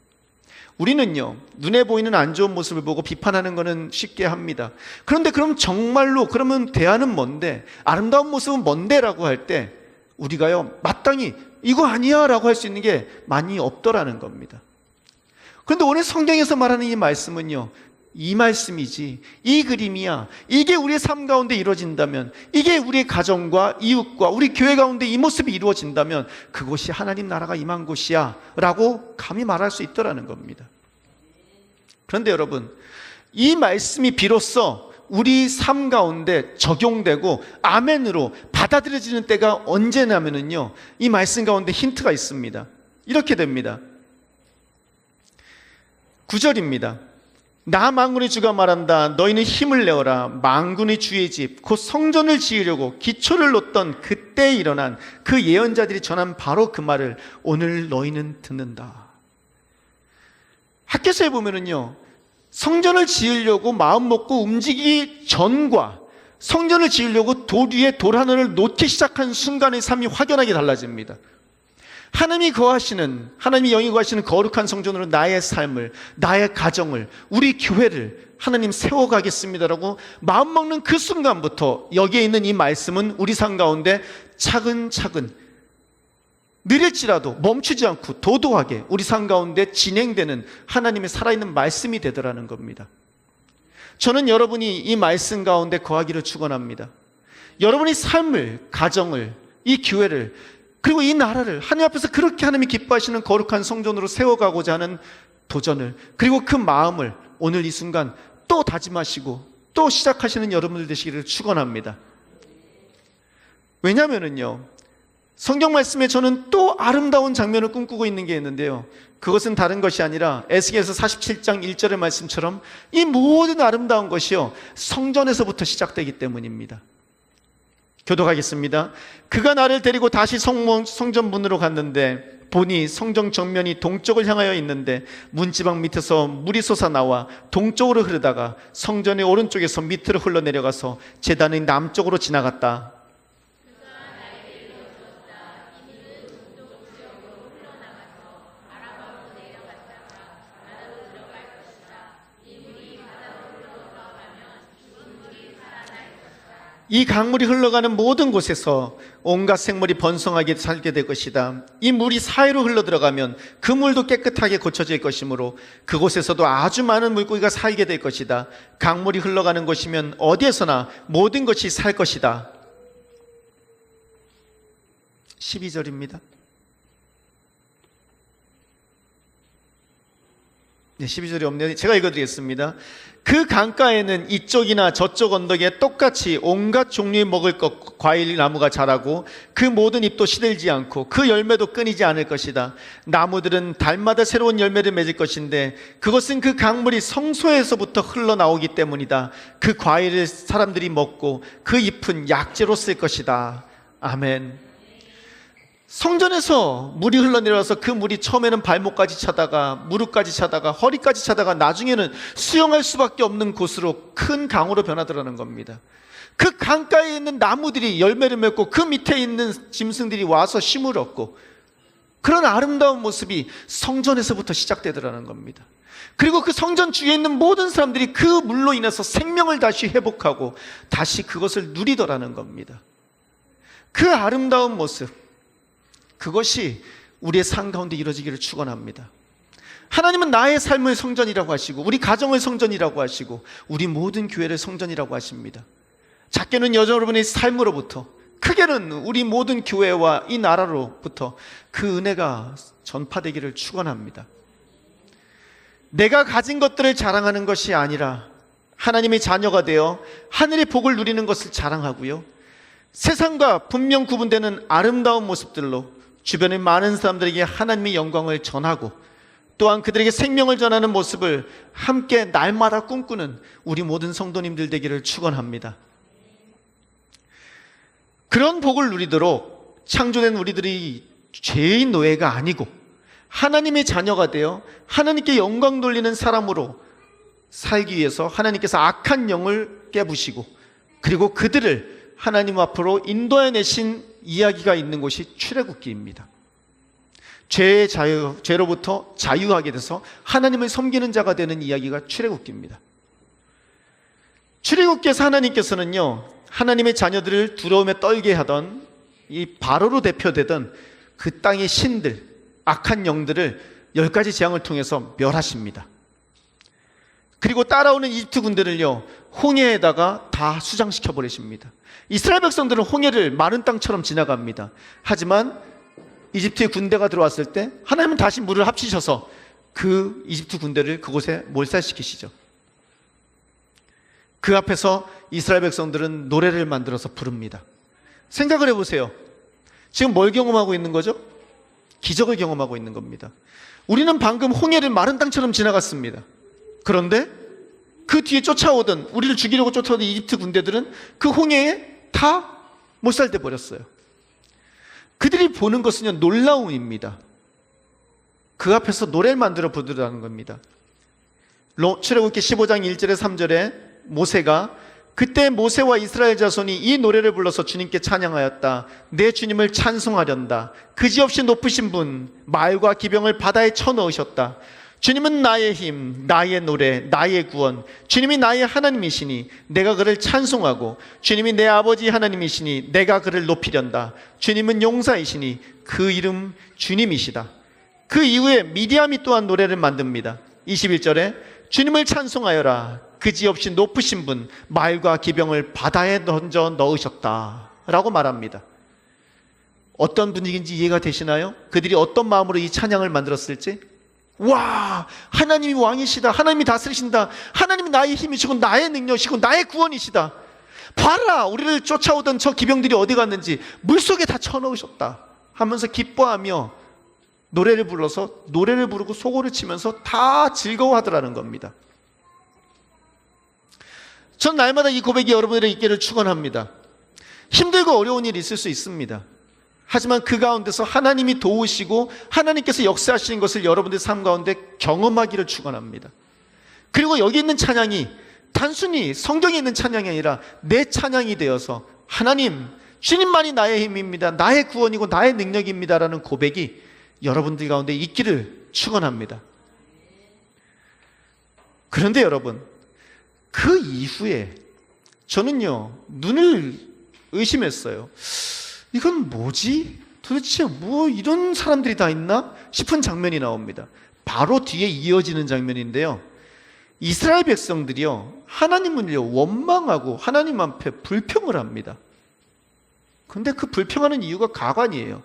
E: 우리는요, 눈에 보이는 안 좋은 모습을 보고 비판하는 것은 쉽게 합니다. 그런데 그러면 대안은 뭔데? 아름다운 모습은 뭔데? 라고 할 때 우리가요, 마땅히 이거 아니야 라고 할 수 있는 게 많이 없더라는 겁니다. 그런데 오늘 성경에서 말하는 이 말씀은요, 이 말씀이지, 이 그림이야. 이게 우리의 삶 가운데 이루어진다면, 이게 우리의 가정과 이웃과 우리 교회 가운데 이 모습이 이루어진다면 그곳이 하나님 나라가 임한 곳이야 라고 감히 말할 수 있더라는 겁니다. 그런데 여러분, 이 말씀이 비로소 우리 삶 가운데 적용되고 아멘으로 받아들여지는 때가 언제냐면요, 이 말씀 가운데 힌트가 있습니다. 이렇게 됩니다. 9절입니다. 나 만군의 주가 말한다. 너희는 힘을 내어라. 만군의 주의 집 곧 성전을 지으려고 기초를 놓던 그때 일어난 그 예언자들이 전한 바로 그 말을 오늘 너희는 듣는다. 학교서에 보면은요, 성전을 지으려고 마음 먹고 움직이기 전과 성전을 지으려고 돌 위에 돌 하나를 놓기 시작한 순간의 삶이 확연하게 달라집니다. 하나님이 영이 거하시는 거룩한 성전으로 나의 삶을, 나의 가정을, 우리 교회를 하나님 세워가겠습니다라고 마음먹는 그 순간부터 여기에 있는 이 말씀은 우리 삶 가운데 차근차근 느릴지라도 멈추지 않고 도도하게 우리 삶 가운데 진행되는 하나님의 살아있는 말씀이 되더라는 겁니다. 저는 여러분이 이 말씀 가운데 거하기를 축원합니다. 여러분의 삶을, 가정을, 이 교회를, 그리고 이 나라를 하나님 앞에서 그렇게 하나님이 기뻐하시는 거룩한 성전으로 세워가고자 하는 도전을, 그리고 그 마음을 오늘 이 순간 또 다짐하시고 또 시작하시는 여러분들 되시기를 축원합니다. 왜냐하면요, 성경 말씀에 저는 또 아름다운 장면을 꿈꾸고 있는 게 있는데요, 그것은 다른 것이 아니라 에스겔서 47장 1절의 말씀처럼 이 모든 아름다운 것이요, 성전에서부터 시작되기 때문입니다. 교독하겠습니다. 그가 나를 데리고 다시 성전 문으로 갔는데 보니 성전 정면이 동쪽을 향하여 있는데 문지방 밑에서 물이 솟아나와 동쪽으로 흐르다가 성전의 오른쪽에서 밑으로 흘러내려가서 제단의 남쪽으로 지나갔다. 이 강물이 흘러가는 모든 곳에서 온갖 생물이 번성하게 살게 될 것이다. 이 물이 사이로 흘러들어가면 그 물도 깨끗하게 고쳐질 것이므로 그곳에서도 아주 많은 물고기가 살게 될 것이다. 강물이 흘러가는 곳이면 어디에서나 모든 것이 살 것이다. 12절입니다. 네, 12절이 없네요. 제가 읽어드리겠습니다. 그 강가에는 이쪽이나 저쪽 언덕에 똑같이 온갖 종류의 먹을 것 과일 나무가 자라고 그 모든 잎도 시들지 않고 그 열매도 끊이지 않을 것이다. 나무들은 달마다 새로운 열매를 맺을 것인데 그것은 그 강물이 성소에서부터 흘러나오기 때문이다. 그 과일을 사람들이 먹고 그 잎은 약재로 쓸 것이다. 아멘. 성전에서 물이 흘러내려와서 그 물이 처음에는 발목까지 차다가 무릎까지 차다가 허리까지 차다가 나중에는 수영할 수밖에 없는 곳으로 큰 강으로 변하더라는 겁니다. 그 강가에 있는 나무들이 열매를 맺고 그 밑에 있는 짐승들이 와서 쉼을 얻고 그런 아름다운 모습이 성전에서부터 시작되더라는 겁니다. 그리고 그 성전 주위에 있는 모든 사람들이 그 물로 인해서 생명을 다시 회복하고 다시 그것을 누리더라는 겁니다. 그 아름다운 모습, 그것이 우리의 삶 가운데 이루어지기를 축원합니다. 하나님은 나의 삶을 성전이라고 하시고 우리 가정을 성전이라고 하시고 우리 모든 교회를 성전이라고 하십니다. 작게는 여러분의 삶으로부터, 크게는 우리 모든 교회와 이 나라로부터 그 은혜가 전파되기를 축원합니다. 내가 가진 것들을 자랑하는 것이 아니라 하나님의 자녀가 되어 하늘의 복을 누리는 것을 자랑하고요, 세상과 분명 구분되는 아름다운 모습들로 주변의 많은 사람들에게 하나님의 영광을 전하고 또한 그들에게 생명을 전하는 모습을 함께 날마다 꿈꾸는 우리 모든 성도님들 되기를 축원합니다. 그런 복을 누리도록 창조된 우리들이 죄의 노예가 아니고 하나님의 자녀가 되어 하나님께 영광 돌리는 사람으로 살기 위해서 하나님께서 악한 영을 깨부시고 그리고 그들을 하나님 앞으로 인도해내신 이야기가 있는 곳이 출애굽기입니다. 죄로부터 자유하게 돼서 하나님을 섬기는 자가 되는 이야기가 출애굽기입니다. 출애굽기에서 하나님께서는요, 하나님의 자녀들을 두려움에 떨게 하던 이 바로로 대표되던 그 땅의 신들, 악한 영들을 10가지 재앙을 통해서 멸하십니다. 그리고 따라오는 이집트 군대를요, 홍해에다가 다 수장시켜 버리십니다. 이스라엘 백성들은 홍해를 마른 땅처럼 지나갑니다. 하지만 이집트의 군대가 들어왔을 때 하나님은 다시 물을 합치셔서 그 이집트 군대를 그곳에 몰살시키시죠. 그 앞에서 이스라엘 백성들은 노래를 만들어서 부릅니다. 생각을 해보세요. 지금 뭘 경험하고 있는 거죠? 기적을 경험하고 있는 겁니다. 우리는 방금 홍해를 마른 땅처럼 지나갔습니다. 그런데 그 뒤에 쫓아오던, 우리를 죽이려고 쫓아오던 이집트 군대들은 그 홍해에 다 몰살돼 버렸어요. 그들이 보는 것은요, 놀라움입니다. 그 앞에서 노래를 만들어 부르라는 겁니다. 출애굽기 15장 1절에 3절에 모세가 그때 모세와 이스라엘 자손이 이 노래를 불러서 주님께 찬양하였다. 내 주님을 찬송하련다. 그지없이 높으신 분, 말과 기병을 바다에 쳐넣으셨다. 주님은 나의 힘, 나의 노래, 나의 구원. 주님이 나의 하나님이시니 내가 그를 찬송하고, 주님이 내 아버지 하나님이시니 내가 그를 높이련다. 주님은 용사이시니 그 이름 주님이시다. 그 이후에 미디암이 또한 노래를 만듭니다. 21절에 주님을 찬송하여라. 그지없이 높으신 분, 말과 기병을 바다에 던져 넣으셨다 라고 말합니다. 어떤 분위기인지 이해가 되시나요? 그들이 어떤 마음으로 이 찬양을 만들었을지? 와, 하나님이 왕이시다, 하나님이 다스리신다, 하나님이 나의 힘이시고 나의 능력이시고 나의 구원이시다. 봐라, 우리를 쫓아오던 저 기병들이 어디 갔는지 물속에 다 쳐넣으셨다 하면서 기뻐하며 노래를 불러서 노래를 부르고 소고를 치면서 다 즐거워하더라는 겁니다. 전 날마다 이 고백이 여러분들의 있기를 축원합니다. 힘들고 어려운 일이 있을 수 있습니다. 하지만 그 가운데서 하나님이 도우시고 하나님께서 역사하시는 것을 여러분들 삶 가운데 경험하기를 축원합니다. 그리고 여기 있는 찬양이 단순히 성경에 있는 찬양이 아니라 내 찬양이 되어서 하나님, 주님만이 나의 힘입니다, 나의 구원이고 나의 능력입니다라는 고백이 여러분들 가운데 있기를 축원합니다. 그런데 여러분, 그 이후에 저는요, 눈을 의심했어요. 이건 뭐지? 도대체 뭐 이런 사람들이 다 있나? 싶은 장면이 나옵니다. 바로 뒤에 이어지는 장면인데요, 이스라엘 백성들이요, 하나님을요 원망하고 하나님 앞에 불평을 합니다. 근데 그 불평하는 이유가 가관이에요.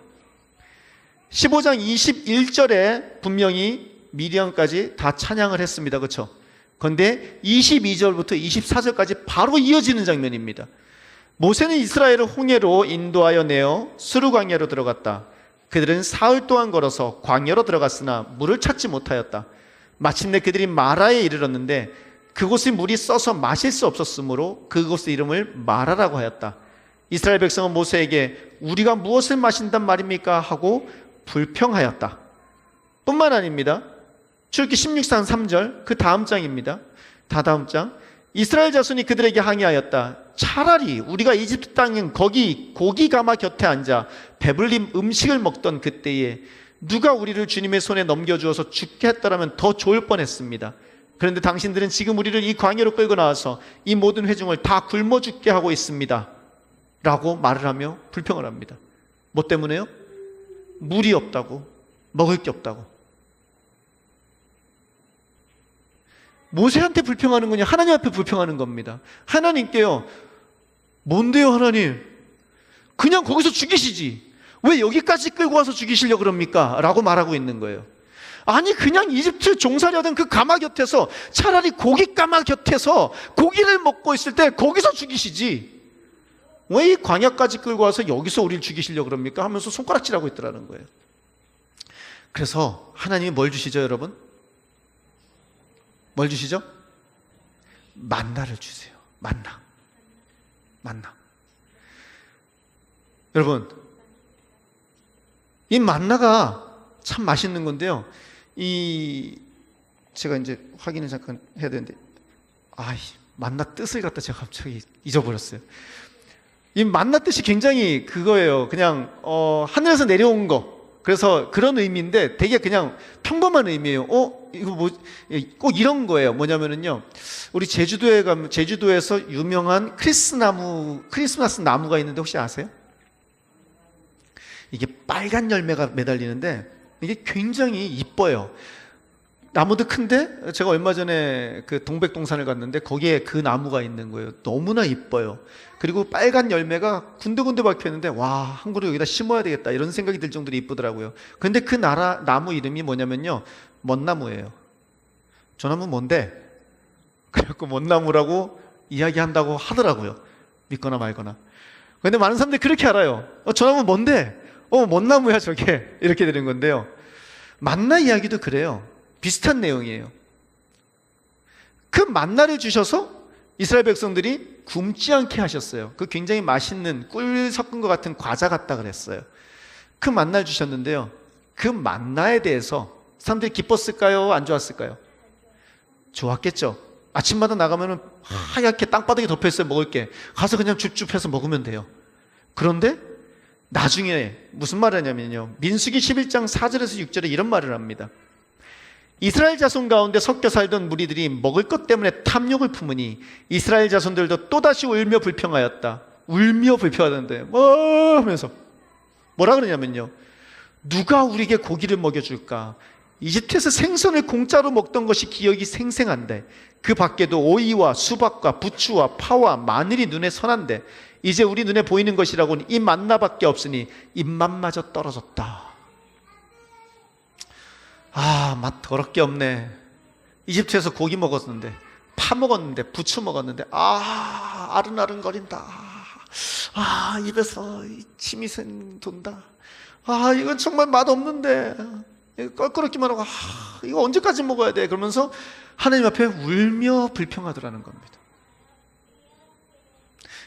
E: 15장 21절에 분명히 미디안까지 다 찬양을 했습니다. 그렇죠? 그런데 22절부터 24절까지 바로 이어지는 장면입니다. 모세는 이스라엘을 홍해로 인도하여 내어 수르 광야로 들어갔다. 그들은 사흘 동안 걸어서 광야로 들어갔으나 물을 찾지 못하였다. 마침내 그들이 마라에 이르렀는데 그곳의 물이 써서 마실 수 없었으므로 그곳의 이름을 마라라고 하였다. 이스라엘 백성은 모세에게 우리가 무엇을 마신단 말입니까? 하고 불평하였다. 뿐만 아닙니다. 출애굽기 16장 3절 그 다음 장입니다. 다음 장. 이스라엘 자손이 그들에게 항의하였다. 차라리 우리가 이집트 땅인 거기 고기 가마 곁에 앉아 배불림 음식을 먹던 그때에 누가 우리를 주님의 손에 넘겨주어서 죽게 했더라면 더 좋을 뻔했습니다. 그런데 당신들은 지금 우리를 이 광야로 끌고 나와서 이 모든 회중을 다 굶어 죽게 하고 있습니다. 라고 말을 하며 불평을 합니다. 뭐 때문에요? 물이 없다고, 먹을 게 없다고. 모세한테 불평하는 거냐, 하나님 앞에 불평하는 겁니다. 하나님께요, 뭔데요 하나님? 그냥 거기서 죽이시지 왜 여기까지 끌고 와서 죽이시려고 그럽니까? 라고 말하고 있는 거예요. 아니 그냥 이집트 종살이하던 그 가마 곁에서, 차라리 고기 가마 곁에서 고기를 먹고 있을 때 거기서 죽이시지 왜 이 광야까지 끌고 와서 여기서 우리를 죽이시려고 그럽니까? 하면서 손가락질하고 있더라는 거예요. 그래서 하나님이 뭘 주시죠 여러분? 뭘 주시죠? 만나를 주세요. 만나. 여러분, 이 만나가 참 맛있는 건데요. 제가 이제 확인을 잠깐 해야 되는데, 만나 뜻을 갖다 제가 갑자기 잊어버렸어요. 이 만나 뜻이 굉장히 그거예요. 그냥 하늘에서 내려온 거. 그래서 그런 의미인데 되게 그냥 평범한 의미예요. 이거 뭐 꼭 이런 거예요. 뭐냐면은요, 우리 제주도에 가면 제주도에서 유명한 크리스마스 나무가 있는데 혹시 아세요? 이게 빨간 열매가 매달리는데 이게 굉장히 이뻐요. 나무도 큰데 제가 얼마 전에 그 동백동산을 갔는데 거기에 그 나무가 있는 거예요. 너무나 이뻐요. 그리고 빨간 열매가 군데군데 박혀 있는데 와, 한 그루 여기다 심어야 되겠다 이런 생각이 들 정도로 이쁘더라고요. 근데 그 나무 이름이 뭐냐면요, 멋나무예요. 저 나무 뭔데? 그래갖고 멋나무라고 이야기한다고 하더라고요. 믿거나 말거나. 근데 많은 사람들이 그렇게 알아요. 저 나무 뭔데? 멋나무야 저게. 이렇게 되는 건데요. 만나 이야기도 그래요. 비슷한 내용이에요. 그 만나를 주셔서 이스라엘 백성들이 굶지 않게 하셨어요. 그 굉장히 맛있는 꿀 섞은 것 같은 과자 같다 그랬어요. 그 만나를 주셨는데요, 그 만나에 대해서 사람들이 기뻤을까요? 안 좋았을까요? 좋았겠죠. 아침마다 나가면은 하얗게 땅바닥에 덮여있어요. 먹을 게. 가서 그냥 줍줍해서 먹으면 돼요. 그런데 나중에 무슨 말을 하냐면요, 민수기 11장 4절에서 6절에 이런 말을 합니다. 이스라엘 자손 가운데 섞여 살던 무리들이 먹을 것 때문에 탐욕을 품으니 이스라엘 자손들도 또다시 울며 불평하였다. 울며 불평하던데 하면서 뭐라 그러냐면요, 누가 우리에게 고기를 먹여줄까? 이집트에서 생선을 공짜로 먹던 것이 기억이 생생한데 그 밖에도 오이와 수박과 부추와 파와 마늘이 눈에 선한데 이제 우리 눈에 보이는 것이라고는 이 만나밖에 없으니 입맛마저 떨어졌다. 맛 더럽게 없네. 이집트에서 고기 먹었는데, 파 먹었는데, 부추 먹었는데 아른아른거린다. 입에서 침이 돈다. 이건 정말 맛없는데, 껄끄럽기만 하고 이거 언제까지 먹어야 돼? 그러면서 하나님 앞에 울며 불평하더라는 겁니다.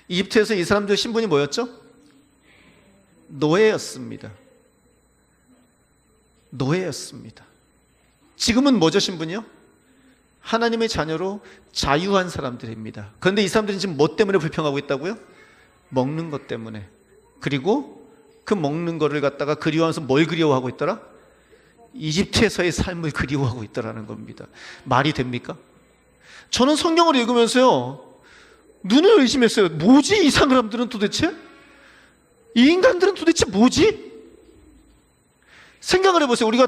E: 이집트에서 이 사람들 신분이 뭐였죠? 노예였습니다. 지금은 뭐죠, 신분이요? 하나님의 자녀로 자유한 사람들입니다. 그런데 이 사람들은 지금 뭐 때문에 불평하고 있다고요? 먹는 것 때문에. 그리고 그 먹는 거를 갖다가 그리워하면서 뭘 그리워하고 있더라? 이집트에서의 삶을 그리워하고 있더라는 겁니다. 말이 됩니까? 저는 성경을 읽으면서요, 눈을 의심했어요. 뭐지 이 사람들은 도대체? 이 인간들은 도대체 뭐지? 생각을 해보세요. 우리가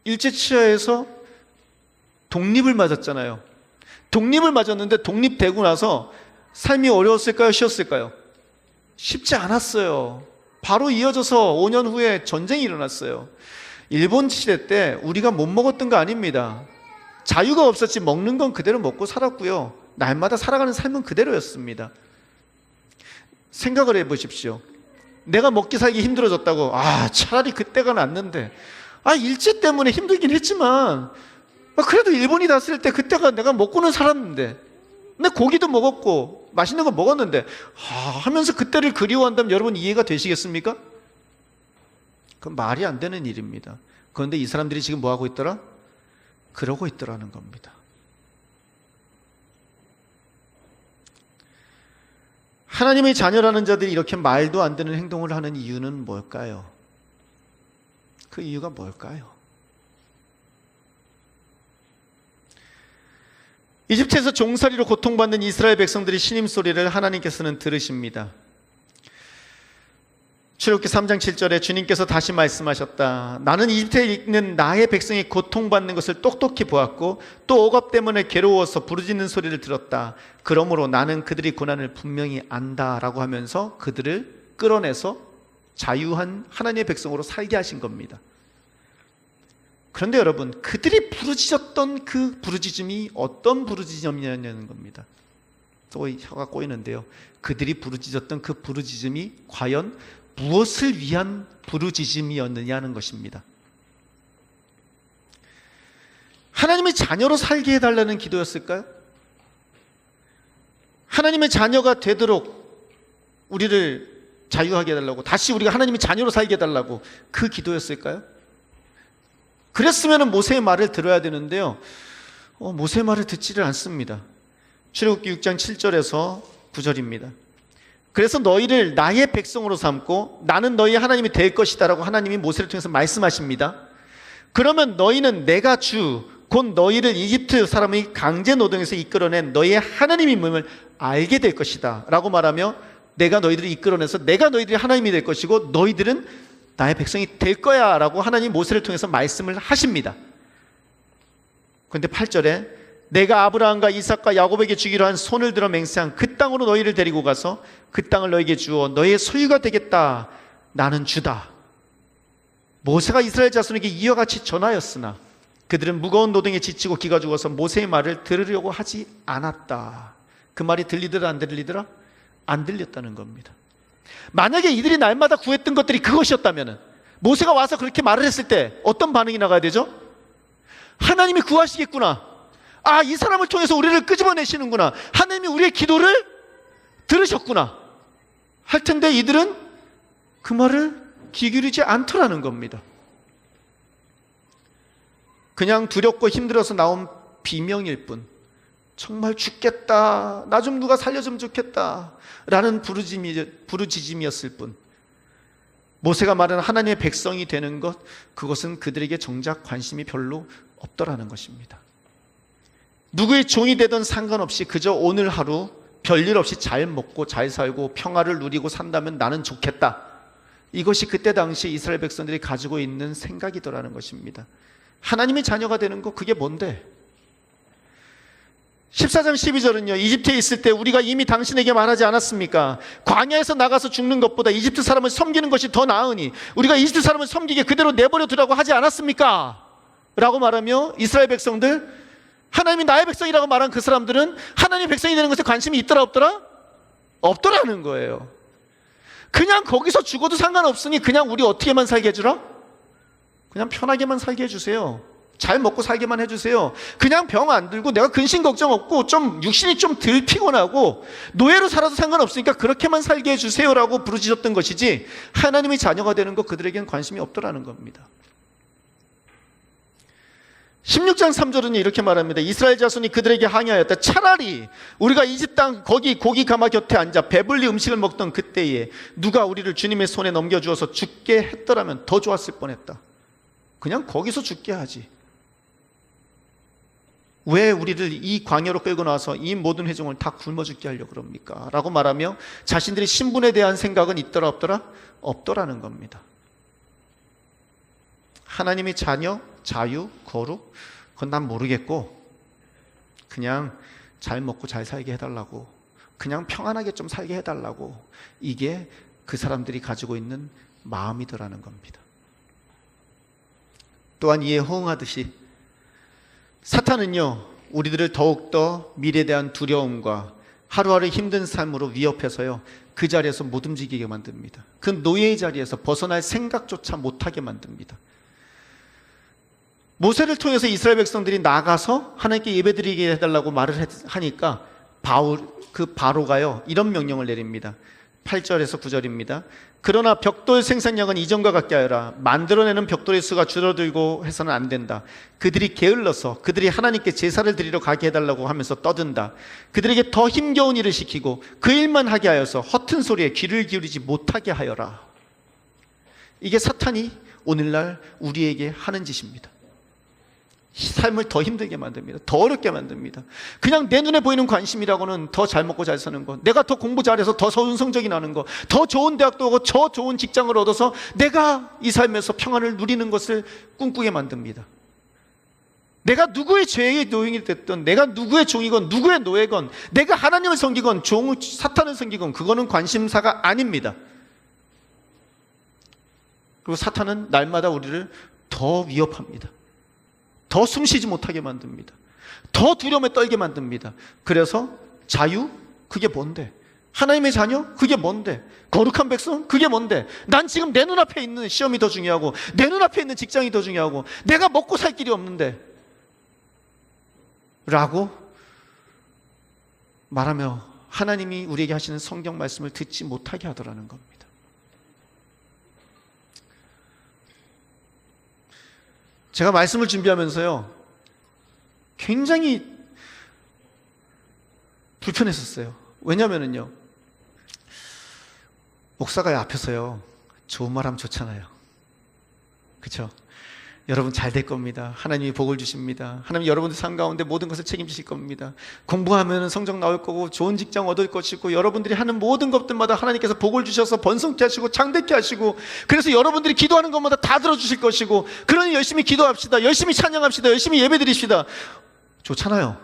E: 일제치하에서 독립을 맞았잖아요. 독립을 맞았는데 독립되고 나서 삶이 어려웠을까요? 쉬웠을까요? 쉽지 않았어요. 바로 이어져서 5년 후에 전쟁이 일어났어요. 일본 시대 때 우리가 못 먹었던 거 아닙니다. 자유가 없었지 먹는 건 그대로 먹고 살았고요. 날마다 살아가는 삶은 그대로였습니다. 생각을 해보십시오. 내가 먹기 살기 힘들어졌다고, 차라리 그때가 낫는데, 일제 때문에 힘들긴 했지만 그래도 일본이 다스릴 때 그때가 내가 먹고는 살았는데, 근데 고기도 먹었고 맛있는 거 먹었는데 하면서 그때를 그리워한다면 여러분 이해가 되시겠습니까? 그건 말이 안 되는 일입니다. 그런데 이 사람들이 지금 뭐 하고 있더라? 그러고 있더라는 겁니다. 하나님의 자녀라는 자들이 이렇게 말도 안 되는 행동을 하는 이유는 뭘까요? 그 이유가 뭘까요? 이집트에서 종살이로 고통받는 이스라엘 백성들이 신임 소리를 하나님께서는 들으십니다. 출애굽기 3장 7절에 주님께서 다시 말씀하셨다. 나는 이집트에 있는 나의 백성이 고통받는 것을 똑똑히 보았고 또 억압 때문에 괴로워서 부르짖는 소리를 들었다. 그러므로 나는 그들이 고난을 분명히 안다라고 하면서 그들을 끌어내서 자유한 하나님의 백성으로 살게 하신 겁니다. 그런데 여러분, 그들이 부르짖었던 그 부르짖음이 어떤 부르짖음이냐는 겁니다. 또 혀가 꼬이는데요. 그들이 부르짖었던 그 부르짖음이 과연 무엇을 위한 부르짖음이었느냐는 것입니다. 하나님의 자녀로 살게 해달라는 기도였을까요? 하나님의 자녀가 되도록 우리를 자유하게 해달라고, 다시 우리가 하나님의 자녀로 살게 해달라고, 그 기도였을까요? 그랬으면 모세의 말을 들어야 되는데요. 모세의 말을 듣지를 않습니다. 출애굽기 6장 7절에서 9절입니다. 그래서 너희를 나의 백성으로 삼고 나는 너희 하나님이 될 것이다 라고 하나님이 모세를 통해서 말씀하십니다. 그러면 너희는 내가 주, 곧 너희를 이집트 사람의 강제 노동에서 이끌어낸 너희의 하나님임을 알게 될 것이다 라고 말하며, 내가 너희들을 이끌어내서 내가 너희들이 하나님이 될 것이고 너희들은 나의 백성이 될 거야 라고 하나님 모세를 통해서 말씀을 하십니다. 그런데 8절에 내가 아브라함과 이삭과 야곱에게 주기로 한 손을 들어 맹세한 그 땅으로 너희를 데리고 가서 그 땅을 너희에게 주어 너희의 소유가 되겠다. 나는 주다. 모세가 이스라엘 자손에게 이와 같이 전하였으나 그들은 무거운 노동에 지치고 기가 죽어서 모세의 말을 들으려고 하지 않았다. 그 말이 들리더라 안 들리더라? 안 들렸다는 겁니다. 만약에 이들이 날마다 구했던 것들이 그것이었다면 모세가 와서 그렇게 말을 했을 때 어떤 반응이 나가야 되죠? 하나님이 구하시겠구나. 이 사람을 통해서 우리를 끄집어내시는구나. 하나님이 우리의 기도를 들으셨구나 할 텐데 이들은 그 말을 귀 기울이지 않더라는 겁니다. 그냥 두렵고 힘들어서 나온 비명일 뿐, 정말 죽겠다, 나 좀 누가 살려주면 좋겠다 라는 부르짖음이었을 뿐, 모세가 말하는 하나님의 백성이 되는 것, 그것은 그들에게 정작 관심이 별로 없더라는 것입니다. 누구의 종이 되든 상관없이 그저 오늘 하루 별일 없이 잘 먹고 잘 살고 평화를 누리고 산다면 나는 좋겠다. 이것이 그때 당시 이스라엘 백성들이 가지고 있는 생각이더라는 것입니다. 하나님의 자녀가 되는 거, 그게 뭔데? 14장 12절은요, 이집트에 있을 때 우리가 이미 당신에게 말하지 않았습니까? 광야에서 나가서 죽는 것보다 이집트 사람을 섬기는 것이 더 나으니 우리가 이집트 사람을 섬기게 그대로 내버려 두라고 하지 않았습니까? 라고 말하며 이스라엘 백성들, 하나님이 나의 백성이라고 말한 그 사람들은 하나님의 백성이 되는 것에 관심이 있더라 없더라? 없더라는 거예요. 그냥 거기서 죽어도 상관없으니 그냥 우리 어떻게만 살게 해주라? 그냥 편하게만 살게 해주세요. 잘 먹고 살게만 해주세요. 그냥 병 안 들고 내가 근심 걱정 없고 좀 육신이 좀 덜 피곤하고 노예로 살아도 상관없으니까 그렇게만 살게 해주세요라고 부르짖었던 것이지, 하나님의 자녀가 되는 것 그들에게는 관심이 없더라는 겁니다. 16장 3절은 이렇게 말합니다. 이스라엘 자손이 그들에게 항의하였다. 차라리 우리가 이집 땅 거기 고기 가마 곁에 앉아 배불리 음식을 먹던 그때에 누가 우리를 주님의 손에 넘겨주어서 죽게 했더라면 더 좋았을 뻔했다. 그냥 거기서 죽게 하지. 왜 우리를 이 광야로 끌고 나와서 이 모든 회중을 다 굶어 죽게 하려고 그럽니까? 라고 말하며 자신들의 신분에 대한 생각은 있더라 없더라? 없더라는 겁니다. 하나님의 자녀, 자유, 거룩, 그건 난 모르겠고 그냥 잘 먹고 잘 살게 해달라고, 그냥 평안하게 좀 살게 해달라고, 이게 그 사람들이 가지고 있는 마음이더라는 겁니다. 또한 이에 호응하듯이 사탄은요, 우리들을 더욱더 미래에 대한 두려움과 하루하루 힘든 삶으로 위협해서요, 그 자리에서 못 움직이게 만듭니다. 그 노예의 자리에서 벗어날 생각조차 못하게 만듭니다. 모세를 통해서 이스라엘 백성들이 나가서 하나님께 예배드리게 해달라고 말을 하니까 바로가요, 이런 명령을 내립니다. 8절에서 9절입니다. 그러나 벽돌 생산량은 이전과 같게 하여라. 만들어내는 벽돌의 수가 줄어들고 해서는 안 된다. 그들이 게을러서 그들이 하나님께 제사를 드리러 가게 해달라고 하면서 떠든다. 그들에게 더 힘겨운 일을 시키고 그 일만 하게 하여서 허튼 소리에 귀를 기울이지 못하게 하여라. 이게 사탄이 오늘날 우리에게 하는 짓입니다. 삶을 더 힘들게 만듭니다. 더 어렵게 만듭니다. 그냥 내 눈에 보이는 관심이라고는 더 잘 먹고 잘 사는 것, 내가 더 공부 잘해서 더 좋은 성적이 나는 것, 더 좋은 대학도 오고 더 좋은 직장을 얻어서 내가 이 삶에서 평안을 누리는 것을 꿈꾸게 만듭니다. 내가 누구의 죄의 노예이 됐든, 내가 누구의 종이건 누구의 노예건, 내가 하나님을 섬기건 사탄을 섬기건 그거는 관심사가 아닙니다. 그리고 사탄은 날마다 우리를 더 위협합니다. 더 숨쉬지 못하게 만듭니다. 더 두려움에 떨게 만듭니다. 그래서 자유? 그게 뭔데? 하나님의 자녀? 그게 뭔데? 거룩한 백성? 그게 뭔데? 난 지금 내 눈앞에 있는 시험이 더 중요하고 내 눈앞에 있는 직장이 더 중요하고 내가 먹고 살 길이 없는데 라고 말하며 하나님이 우리에게 하시는 성경 말씀을 듣지 못하게 하더라는 겁니다. 제가 말씀을 준비하면서요, 굉장히 불편했었어요. 왜냐면은요, 목사가 앞에서요, 좋은 말 하면 좋잖아요. 그쵸? 여러분 잘 될 겁니다. 하나님이 복을 주십니다. 하나님 여러분들 삶 가운데 모든 것을 책임지실 겁니다. 공부하면 성적 나올 거고 좋은 직장 얻을 것이고 여러분들이 하는 모든 것들마다 하나님께서 복을 주셔서 번성케 하시고 장대케 하시고 그래서 여러분들이 기도하는 것마다 다 들어주실 것이고 그러니 열심히 기도합시다. 열심히 찬양합시다. 열심히 예배드립시다. 좋잖아요.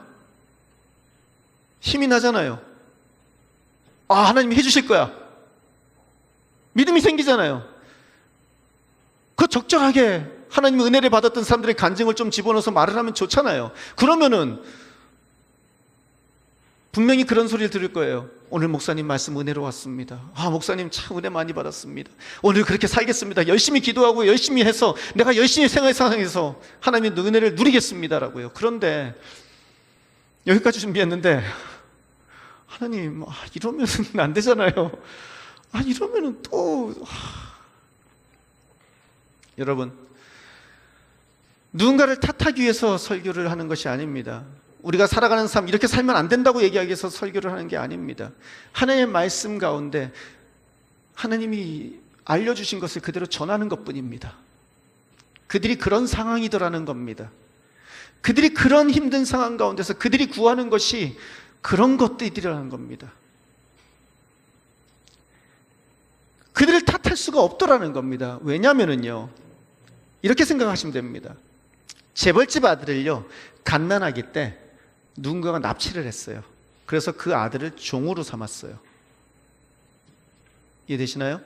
E: 힘이 나잖아요. 아, 하나님이 해주실 거야. 믿음이 생기잖아요. 그 적절하게 하나님의 은혜를 받았던 사람들의 간증을 좀 집어넣어서 말을 하면 좋잖아요. 그러면은 분명히 그런 소리를 들을 거예요. 오늘 목사님 말씀 은혜로 왔습니다. 아, 목사님 참 은혜 많이 받았습니다. 오늘 그렇게 살겠습니다. 열심히 기도하고 열심히 해서 내가 열심히 생활 상황에서 하나님의 은혜를 누리겠습니다라고요. 그런데 여기까지 준비했는데 하나님, 이러면 안 되잖아요. 이러면은 또 여러분, 누군가를 탓하기 위해서 설교를 하는 것이 아닙니다. 우리가 살아가는 삶 이렇게 살면 안 된다고 얘기하기 위해서 설교를 하는 게 아닙니다. 하나님의 말씀 가운데 하나님이 알려주신 것을 그대로 전하는 것뿐입니다. 그들이 그런 상황이더라는 겁니다. 그들이 그런 힘든 상황 가운데서 그들이 구하는 것이 그런 것들이라는 겁니다. 그들을 탓할 수가 없더라는 겁니다. 왜냐하면요, 이렇게 생각하시면 됩니다. 재벌집 아들을요, 갓난아기 때 누군가가 납치를 했어요. 그래서 그 아들을 종으로 삼았어요. 이해되시나요?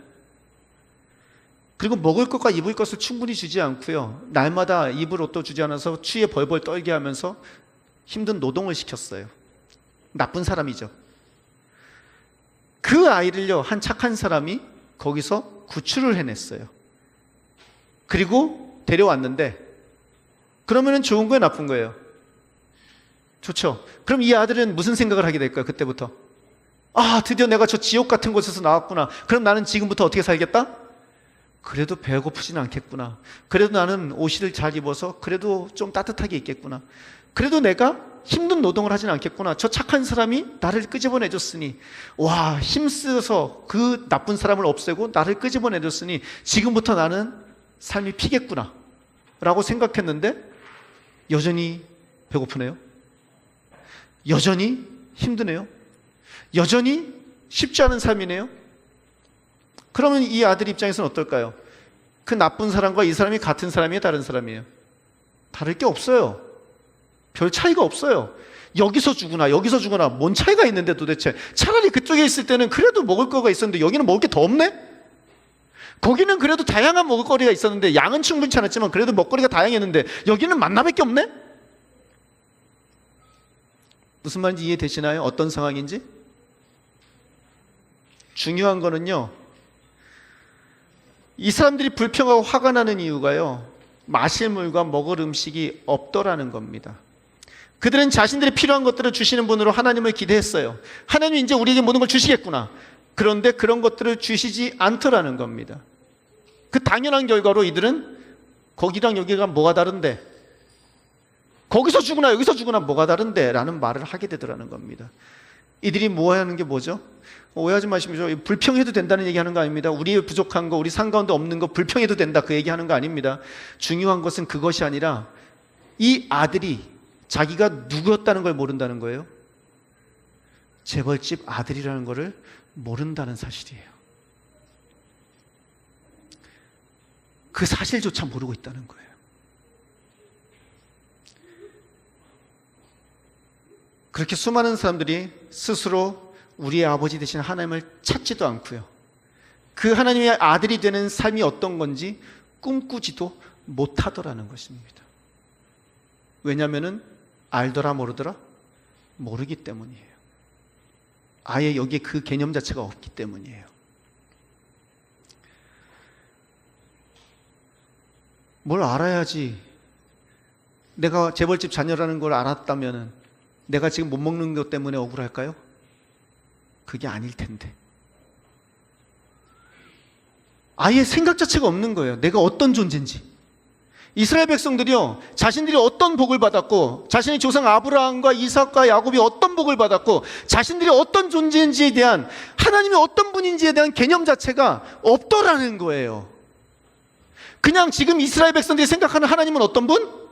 E: 그리고 먹을 것과 입을 것을 충분히 주지 않고요, 날마다 입을 옷도 주지 않아서 추위에 벌벌 떨게 하면서 힘든 노동을 시켰어요. 나쁜 사람이죠. 그 아이를요, 한 착한 사람이 거기서 구출을 해냈어요. 그리고 데려왔는데, 그러면은 좋은 거예요, 나쁜 거예요? 좋죠. 그럼 이 아들은 무슨 생각을 하게 될까요, 그때부터? 아, 드디어 내가 저 지옥 같은 곳에서 나왔구나. 그럼 나는 지금부터 어떻게 살겠다? 그래도 배고프진 않겠구나. 그래도 나는 옷을 잘 입어서 그래도 좀 따뜻하게 있겠구나. 그래도 내가 힘든 노동을 하진 않겠구나. 저 착한 사람이 나를 끄집어내줬으니, 와, 힘쓰서 그 나쁜 사람을 없애고 나를 끄집어내줬으니 지금부터 나는 삶이 피겠구나 라고 생각했는데 여전히 배고프네요. 여전히 힘드네요. 여전히 쉽지 않은 삶이네요. 그러면 이 아들 입장에서는 어떨까요? 그 나쁜 사람과 이 사람이 같은 사람이에요, 다른 사람이에요? 다를 게 없어요. 별 차이가 없어요. 여기서 죽으나 여기서 죽으나 뭔 차이가 있는데 도대체. 차라리 그쪽에 있을 때는 그래도 먹을 거가 있었는데 여기는 먹을 게 더 없네? 거기는 그래도 다양한 먹을거리가 있었는데, 양은 충분치 않았지만 그래도 먹거리가 다양했는데 여기는 만나밖에 없네? 무슨 말인지 이해되시나요? 어떤 상황인지? 중요한 거는요, 이 사람들이 불평하고 화가 나는 이유가요, 마실 물과 먹을 음식이 없더라는 겁니다. 그들은 자신들이 필요한 것들을 주시는 분으로 하나님을 기대했어요. 하나님이 이제 우리에게 모든 걸 주시겠구나. 그런데 그런 것들을 주시지 않더라는 겁니다. 그 당연한 결과로 이들은 거기랑 여기가 뭐가 다른데, 거기서 주구나 여기서 주구나 뭐가 다른데 라는 말을 하게 되더라는 겁니다. 이들이 뭐 하는 게 뭐죠? 오해하지 마십시오. 불평해도 된다는 얘기하는 거 아닙니다. 우리의 부족한 거, 우리 상 가운데 없는 거 불평해도 된다, 그 얘기하는 거 아닙니다. 중요한 것은 그것이 아니라 이 아들이 자기가 누구였다는 걸 모른다는 거예요. 재벌집 아들이라는 것을 모른다는 사실이에요. 그 사실조차 모르고 있다는 거예요. 그렇게 수많은 사람들이 스스로 우리의 아버지 되신 하나님을 찾지도 않고요, 그 하나님의 아들이 되는 삶이 어떤 건지 꿈꾸지도 못하더라는 것입니다. 왜냐하면 알더라 모르더라? 모르기 때문이에요. 아예 여기에 그 개념 자체가 없기 때문이에요. 뭘 알아야지. 내가 재벌집 자녀라는 걸 알았다면 내가 지금 못 먹는 것 때문에 억울할까요? 그게 아닐 텐데. 아예 생각 자체가 없는 거예요. 내가 어떤 존재인지. 이스라엘 백성들이요, 자신들이 어떤 복을 받았고, 자신의 조상 아브라함과 이삭과 야곱이 어떤 복을 받았고, 자신들이 어떤 존재인지에 대한, 하나님이 어떤 분인지에 대한 개념 자체가 없더라는 거예요. 그냥 지금 이스라엘 백성들이 생각하는 하나님은 어떤 분?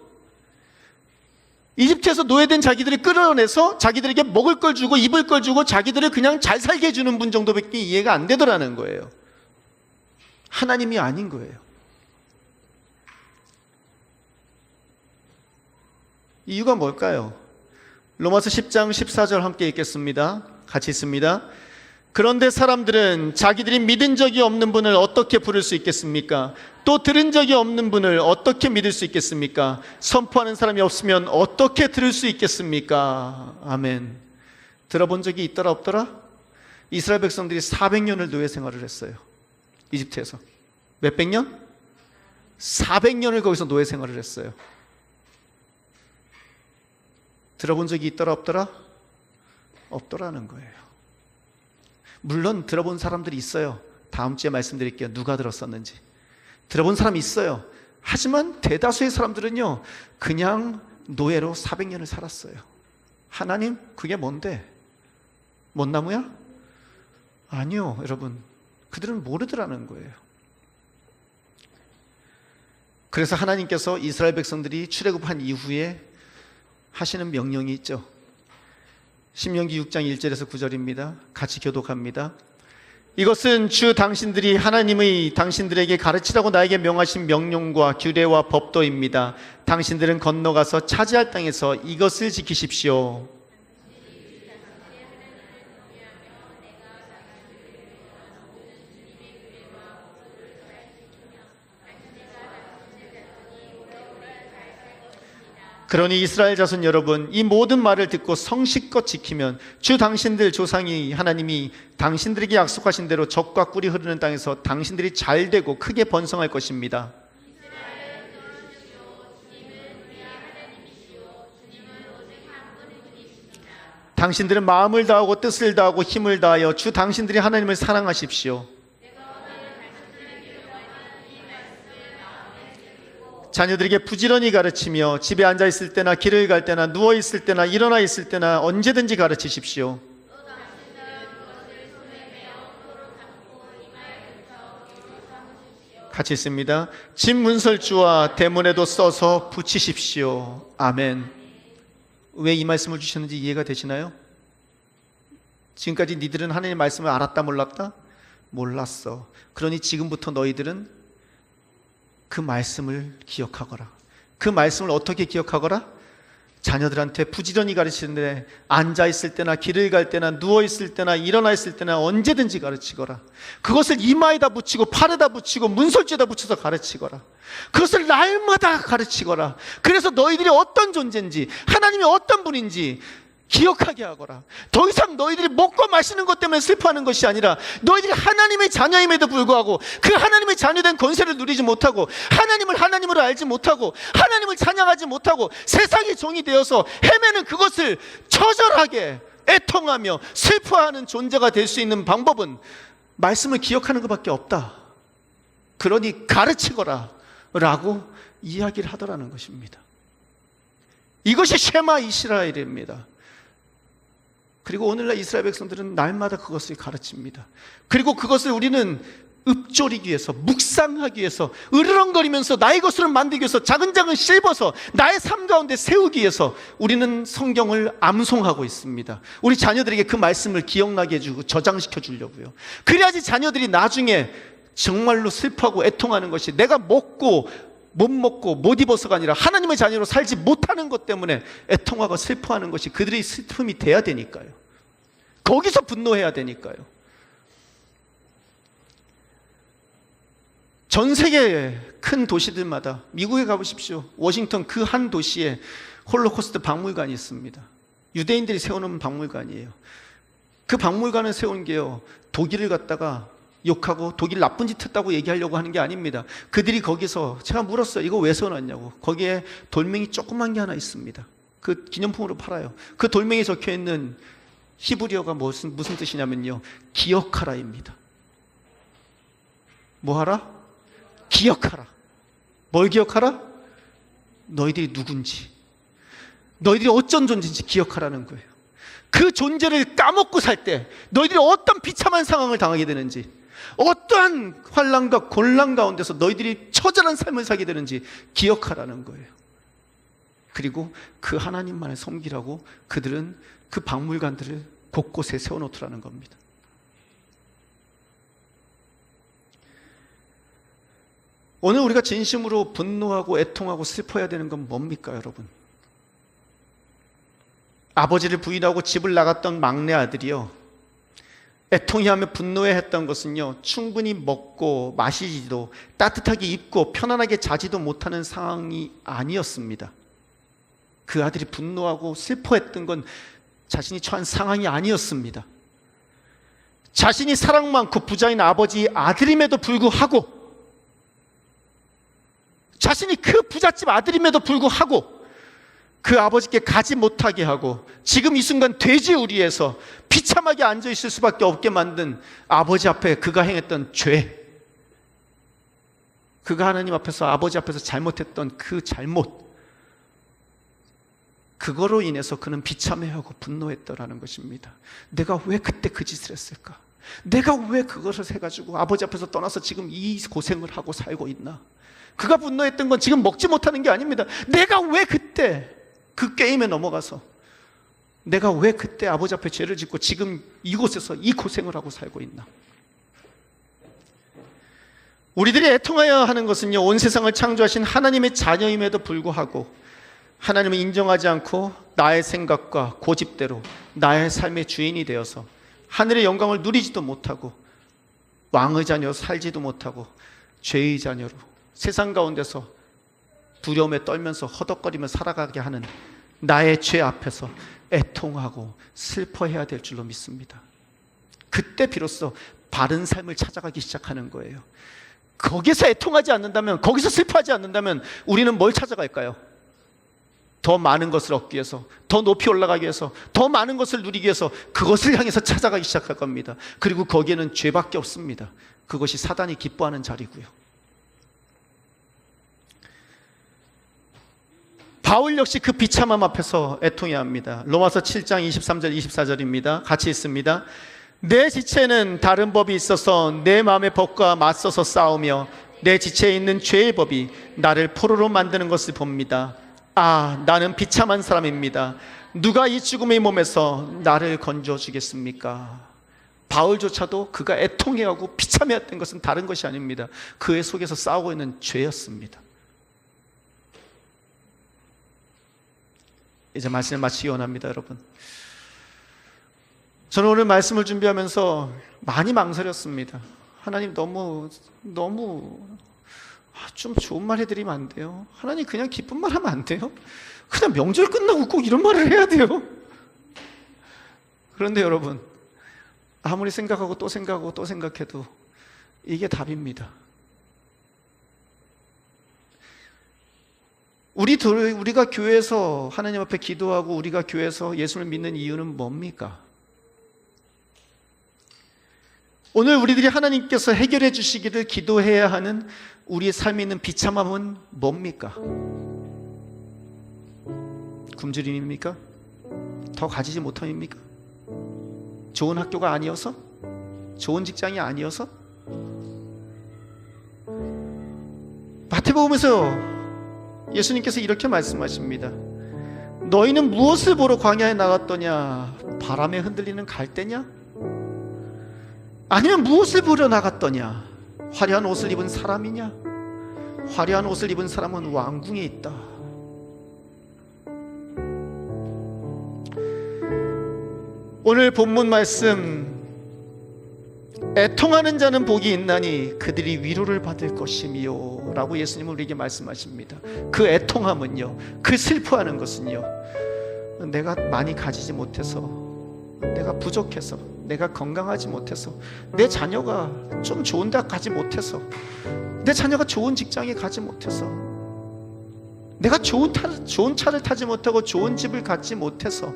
E: 이집트에서 노예된 자기들을 끌어내서 자기들에게 먹을 걸 주고 입을 걸 주고 자기들을 그냥 잘 살게 해주는 분 정도밖에 이해가 안 되더라는 거예요. 하나님이 아닌 거예요. 이유가 뭘까요? 로마서 10장 14절 함께 읽겠습니다. 같이 읽습니다. 그런데 사람들은 자기들이 믿은 적이 없는 분을 어떻게 부를 수 있겠습니까? 또 들은 적이 없는 분을 어떻게 믿을 수 있겠습니까? 선포하는 사람이 없으면 어떻게 들을 수 있겠습니까? 아멘. 들어본 적이 있더라 없더라? 이스라엘 백성들이 400년을 노예 생활을 했어요. 이집트에서. 몇백 년? 400년을 거기서 노예 생활을 했어요. 들어본 적이 있더라 없더라? 없더라는 거예요. 물론 들어본 사람들이 있어요. 다음 주에 말씀드릴게요. 누가 들었었는지. 들어본 사람이 있어요. 하지만 대다수의 사람들은요, 그냥 노예로 400년을 살았어요. 하나님, 그게 뭔데? 뭔 나무야? 아니요, 여러분. 그들은 모르더라는 거예요. 그래서 하나님께서 이스라엘 백성들이 출애굽한 이후에 하시는 명령이 있죠. 신명기 6장 1절에서 9절입니다. 같이 교독합니다. 이것은 주 당신들이 하나님의 당신들에게 가르치라고 나에게 명하신 명령과 규례와 법도입니다. 당신들은 건너가서 차지할 땅에서 이것을 지키십시오. 그러니 이스라엘 자손 여러분, 이 모든 말을 듣고 성실껏 지키면 주 당신들 조상이 하나님이 당신들에게 약속하신 대로 젖과 꿀이 흐르는 땅에서 당신들이 잘되고 크게 번성할 것입니다. 당신들은 마음을 다하고 뜻을 다하고 힘을 다하여 주 당신들이 하나님을 사랑하십시오. 자녀들에게 부지런히 가르치며 집에 앉아 있을 때나 길을 갈 때나 누워 있을 때나 일어나 있을 때나 언제든지 가르치십시오. 같이 있습니다. 집 문설주와 대문에도 써서 붙이십시오. 아멘. 왜 이 말씀을 주셨는지 이해가 되시나요? 지금까지 니들은 하나님의 말씀을 알았다 몰랐다? 몰랐어. 그러니 지금부터 너희들은 그 말씀을 기억하거라. 그 말씀을 어떻게 기억하거라? 자녀들한테 부지런히 가르치는데 앉아 있을 때나 길을 갈 때나 누워 있을 때나 일어나 있을 때나 언제든지 가르치거라. 그것을 이마에다 붙이고 팔에다 붙이고 문설주에다 붙여서 가르치거라. 그것을 날마다 가르치거라. 그래서 너희들이 어떤 존재인지, 하나님이 어떤 분인지 기억하게 하거라. 더 이상 너희들이 먹고 마시는 것 때문에 슬퍼하는 것이 아니라 너희들이 하나님의 자녀임에도 불구하고 그 하나님의 자녀된 권세를 누리지 못하고 하나님을 하나님으로 알지 못하고 하나님을 찬양하지 못하고 세상의 종이 되어서 헤매는 그것을 처절하게 애통하며 슬퍼하는 존재가 될 수 있는 방법은 말씀을 기억하는 것밖에 없다. 그러니 가르치거라 라고 이야기를 하더라는 것입니다. 이것이 쉐마 이스라엘입니다. 그리고 오늘날 이스라엘 백성들은 날마다 그것을 가르칩니다. 그리고 그것을 우리는 읊조리기 위해서, 묵상하기 위해서, 으르렁거리면서 나의 것으로 만들기 위해서 자근자근 씹어서 나의 삶 가운데 세우기 위해서 우리는 성경을 암송하고 있습니다. 우리 자녀들에게 그 말씀을 기억나게 해주고 저장시켜 주려고요. 그래야지 자녀들이 나중에 정말로 슬퍼하고 애통하는 것이 내가 먹고 못 먹고 못 입어서가 아니라 하나님의 자녀로 살지 못하는 것 때문에 애통하고 슬퍼하는 것이 그들의 슬픔이 돼야 되니까요. 거기서 분노해야 되니까요. 전 세계 큰 도시들마다 미국에 가보십시오. 워싱턴 그 한 도시에 홀로코스트 박물관이 있습니다. 유대인들이 세우는 박물관이에요. 그 박물관을 세운 게요, 독일을 갖다가 욕하고 독일 나쁜 짓 했다고 얘기하려고 하는 게 아닙니다. 그들이 거기서, 제가 물었어요. 이거 왜 세워놨냐고. 거기에 돌멩이 조그만 게 하나 있습니다. 그 기념품으로 팔아요. 그 돌멩이에 적혀있는 히브리어가 무슨 뜻이냐면요, 기억하라입니다. 뭐 하라? 기억하라. 뭘 기억하라? 너희들이 누군지, 너희들이 어쩐 존재인지 기억하라는 거예요. 그 존재를 까먹고 살 때 너희들이 어떤 비참한 상황을 당하게 되는지, 어떠한 환난과 곤란 가운데서 너희들이 처절한 삶을 살게 되는지 기억하라는 거예요. 그리고 그 하나님만을 섬기라고 그들은 그 박물관들을 곳곳에 세워놓더라는 겁니다. 오늘 우리가 진심으로 분노하고 애통하고 슬퍼해야 되는 건 뭡니까, 여러분? 아버지를 부인하고 집을 나갔던 막내 아들이요, 애통해하며 분노해했던 것은요, 충분히 먹고 마시지도 따뜻하게 입고 편안하게 자지도 못하는 상황이 아니었습니다. 그 아들이 분노하고 슬퍼했던 건 자신이 처한 상황이 아니었습니다. 자신이 사랑 많고 부자인 아버지의 아들임에도 불구하고, 자신이 그 부잣집 아들임에도 불구하고 그 아버지께 가지 못하게 하고 지금 이 순간 돼지우리에서 비참하게 앉아있을 수밖에 없게 만든 아버지 앞에 그가 행했던 죄, 그가 하나님 앞에서, 아버지 앞에서 잘못했던 그 잘못, 그거로 인해서 그는 비참해하고 분노했더라는 것입니다. 내가 왜 그때 그 짓을 했을까? 내가 왜 그것을 해가지고 아버지 앞에서 떠나서 지금 이 고생을 하고 살고 있나? 그가 분노했던 건 지금 먹지 못하는 게 아닙니다. 내가 왜 그때 그 게임에 넘어가서, 내가 왜 그때 아버지 앞에 죄를 짓고 지금 이곳에서 이 고생을 하고 살고 있나? 우리들이 애통하여야 하는 것은요, 온 세상을 창조하신 하나님의 자녀임에도 불구하고 하나님을 인정하지 않고 나의 생각과 고집대로 나의 삶의 주인이 되어서 하늘의 영광을 누리지도 못하고 왕의 자녀로 살지도 못하고 죄의 자녀로 세상 가운데서 두려움에 떨면서 허덕거리며 살아가게 하는 나의 죄 앞에서 애통하고 슬퍼해야 될 줄로 믿습니다. 그때 비로소 바른 삶을 찾아가기 시작하는 거예요. 거기서 애통하지 않는다면, 거기서 슬퍼하지 않는다면 우리는 뭘 찾아갈까요? 더 많은 것을 얻기 위해서, 더 높이 올라가기 위해서, 더 많은 것을 누리기 위해서 그것을 향해서 찾아가기 시작할 겁니다. 그리고 거기에는 죄밖에 없습니다. 그것이 사단이 기뻐하는 자리고요. 바울 역시 그 비참함 앞에서 애통해야 합니다. 로마서 7장 23절 24절입니다. 같이 읽습니다. 내 지체는 다른 법이 있어서 내 마음의 법과 맞서서 싸우며 내 지체에 있는 죄의 법이 나를 포로로 만드는 것을 봅니다. 아, 나는 비참한 사람입니다. 누가 이 죽음의 몸에서 나를 건져주겠습니까? 바울조차도 그가 애통해하고 비참해했던 것은 다른 것이 아닙니다. 그의 속에서 싸우고 있는 죄였습니다. 이제 말씀을 마치기 원합니다, 여러분. 저는 오늘 말씀을 준비하면서 많이 망설였습니다. 하나님 너무 좀 좋은 말 해드리면 안 돼요? 하나님 그냥 기쁜 말 하면 안 돼요? 그냥 명절 끝나고 꼭 이런 말을 해야 돼요? 그런데 여러분, 아무리 생각하고 또 생각하고 또 생각해도 이게 답입니다. 우리가 교회에서 하나님 앞에 기도하고 우리가 교회에서 예수를 믿는 이유는 뭡니까? 오늘 우리들이 하나님께서 해결해 주시기를 기도해야 하는 우리의 삶에 있는 비참함은 뭡니까? 굶주림입니까? 더 가지지 못함입니까? 좋은 학교가 아니어서? 좋은 직장이 아니어서? 마태복음에서 예수님께서 이렇게 말씀하십니다. 너희는 무엇을 보러 광야에 나갔더냐? 바람에 흔들리는 갈대냐? 아니면 무엇을 보러 나갔더냐? 화려한 옷을 입은 사람이냐? 화려한 옷을 입은 사람은 왕궁에 있다. 오늘 본문 말씀, 애통하는 자는 복이 있나니 그들이 위로를 받을 것이며 라고 예수님은 우리에게 말씀하십니다. 그 애통함은요, 그 슬퍼하는 것은요, 내가 많이 가지지 못해서, 내가 부족해서, 내가 건강하지 못해서, 내 자녀가 좀 좋은 데 가지 못해서, 내 자녀가 좋은 직장에 가지 못해서, 내가 좋은 차를 타지 못하고 좋은 집을 갖지 못해서,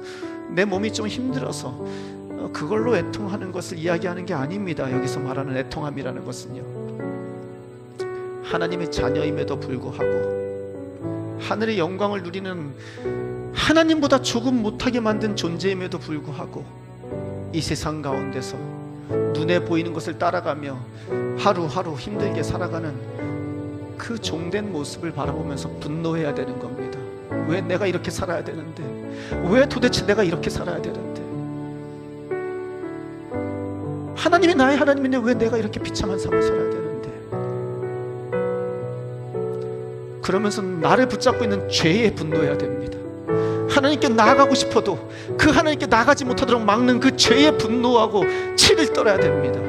E: 내 몸이 좀 힘들어서 그걸로 애통하는 것을 이야기하는 게 아닙니다. 여기서 말하는 애통함이라는 것은요, 하나님의 자녀임에도 불구하고 하늘의 영광을 누리는 하나님보다 조금 못하게 만든 존재임에도 불구하고 이 세상 가운데서 눈에 보이는 것을 따라가며 하루하루 힘들게 살아가는 그 종된 모습을 바라보면서 분노해야 되는 겁니다. 왜 내가 이렇게 살아야 되는데? 왜 도대체 내가 이렇게 살아야 되는데? 하나님이 나의 하나님인데 왜 내가 이렇게 비참한 삶을 살아야 되는데? 그러면서 나를 붙잡고 있는 죄에 분노해야 됩니다. 하나님께 나아가고 싶어도 그 하나님께 나가지 못하도록 막는 그 죄에 분노하고 치를 떨어야 됩니다.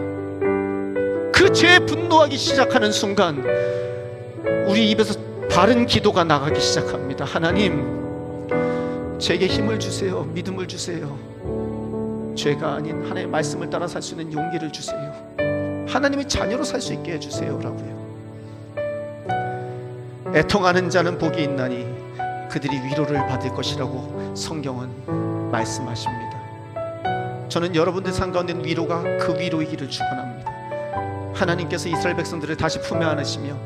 E: 그 죄에 분노하기 시작하는 순간 우리 입에서 바른 기도가 나가기 시작합니다. 하나님, 제게 힘을 주세요. 믿음을 주세요. 죄가 아닌 하나님의 말씀을 따라 살 수 있는 용기를 주세요. 하나님의 자녀로 살 수 있게 해주세요 라고요. 애통하는 자는 복이 있나니 그들이 위로를 받을 것이라고 성경은 말씀하십니다. 저는 여러분들 삶 가운데 위로가 그 위로이기를 축원합니다. 하나님께서 이스라엘 백성들을 다시 품에 안으시며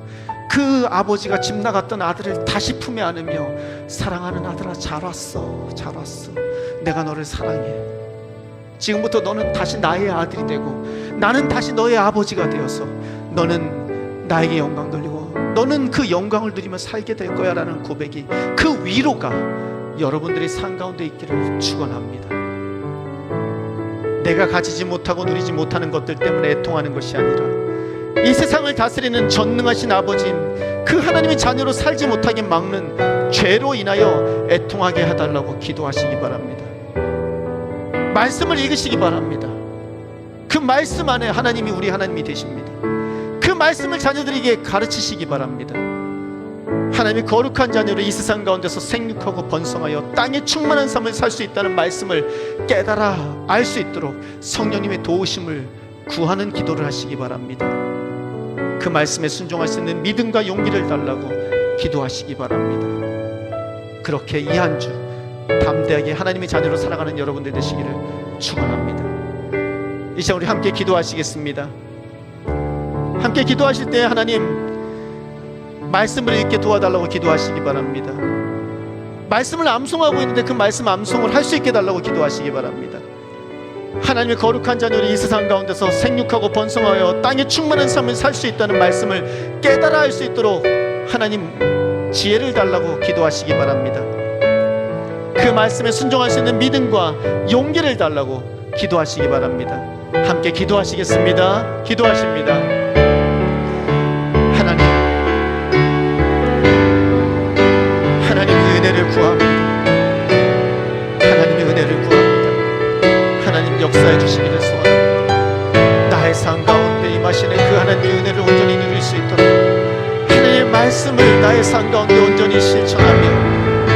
E: 그 아버지가 집 나갔던 아들을 다시 품에 안으며 사랑하는 아들아, 잘 왔어, 잘 왔어. 내가 너를 사랑해. 지금부터 너는 다시 나의 아들이 되고 나는 다시 너의 아버지가 되어서 너는 나에게 영광 돌리고 너는 그 영광을 누리며 살게 될 거야 라는 고백이, 그 위로가 여러분들의 삶 가운데 있기를 축원합니다. 내가 가지지 못하고 누리지 못하는 것들 때문에 애통하는 것이 아니라 이 세상을 다스리는 전능하신 아버지인 그 하나님의 자녀로 살지 못하게 막는 죄로 인하여 애통하게 해달라고 기도하시기 바랍니다. 말씀을 읽으시기 바랍니다. 그 말씀 안에 하나님이 우리 하나님이 되십니다. 그 말씀을 자녀들에게 가르치시기 바랍니다. 하나님의 거룩한 자녀로 이 세상 가운데서 생육하고 번성하여 땅에 충만한 삶을 살 수 있다는 말씀을 깨달아 알 수 있도록 성령님의 도우심을 구하는 기도를 하시기 바랍니다. 그 말씀에 순종할 수 있는 믿음과 용기를 달라고 기도하시기 바랍니다. 그렇게 이 한 주 담대하게 하나님의 자녀로 살아가는 여러분들 되시기를 축원합니다. 이 시간 우리 함께 기도하시겠습니다. 함께 기도하실 때 하나님 말씀을 읽게 도와달라고 기도하시기 바랍니다. 말씀을 암송하고 있는데 그 말씀 암송을 할 수 있게 달라고 기도하시기 바랍니다. 하나님의 거룩한 자녀를 이 세상 가운데서 생육하고 번성하여 땅에 충만한 삶을 살 수 있다는 말씀을 깨달아 알 수 있도록 하나님 지혜를 달라고 기도하시기 바랍니다. 그 말씀에 순종할 수 있는 믿음과 용기를 달라고 기도하시기 바랍니다. 함께 기도하시겠습니다. 기도하십니다. 하나님의 은혜를 구합니다. 역사해 주시기를 소원합니다. 나의 삶 가운데 임하시는 그 하나님의 은혜를 온전히 누릴 수 있도록 하나님의 말씀을 나의 삶 가운데 온전히 실천하며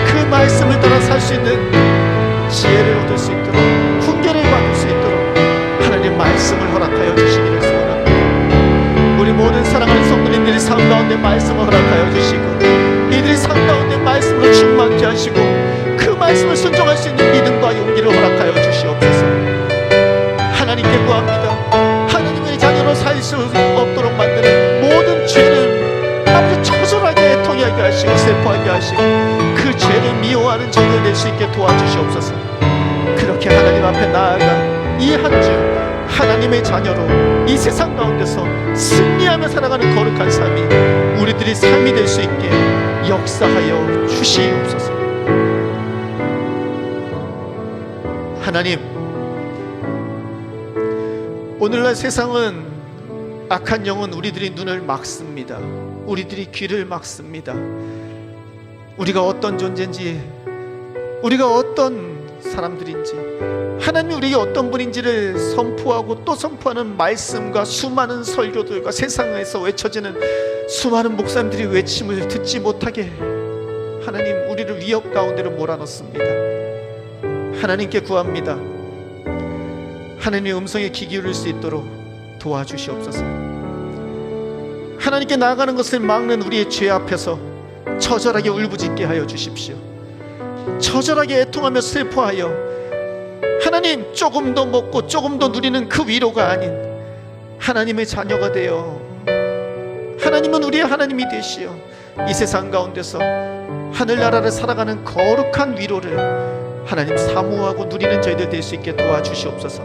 E: 그 말씀을 따라 살 수 있는 지혜를 얻을 수 있도록 훈계를 받을 수 있도록 하나님의 말씀을 허락하여 주시기를 소원합니다. 우리 모든 사랑하는 성도님들이 삶 가운데 말씀을 허락하여 주시고 이들이 삶 가운데 말씀으로 충만케 하시고 그 말씀을 순종할 수 있는 믿음과 용기를 허락하여 주시옵소서. 하나님께 구합니다. 하나님의 자녀로 살 수 없도록 만드는 모든 죄를 아버지 처절하게 애통하게 하시고 슬퍼하게 하시고 그 죄를 미워하는 저희들 될 수 있게 도와주시옵소서. 그렇게 하나님 앞에 나아가 이 한 주 하나님의 자녀로 이 세상 가운데서 승리하며 살아가는 거룩한 삶이 우리들의 삶이 될 수 있게 역사하여 주시옵소서. 하나님, 오늘날 세상은 악한 영은 우리들의 눈을 막습니다. 우리들이 귀를 막습니다. 우리가 어떤 존재인지, 우리가 어떤 사람들인지, 하나님이 우리에게 어떤 분인지를 선포하고 또 선포하는 말씀과 수많은 설교들과 세상에서 외쳐지는 수많은 목사님들이 외침을 듣지 못하게 하나님 우리를 위협 가운데로 몰아넣습니다. 하나님께 구합니다. 하나님의 음성에 귀 기울일 수 있도록 도와주시옵소서. 하나님께 나아가는 것을 막는 우리의 죄 앞에서 처절하게 울부짖게 하여 주십시오. 처절하게 애통하며 슬퍼하여 하나님 조금 더 먹고 조금 더 누리는 그 위로가 아닌 하나님의 자녀가 되어 하나님은 우리의 하나님이 되시어 이 세상 가운데서 하늘나라를 살아가는 거룩한 위로를 하나님 사모하고 누리는 저희들 될 수 있게 도와주시옵소서.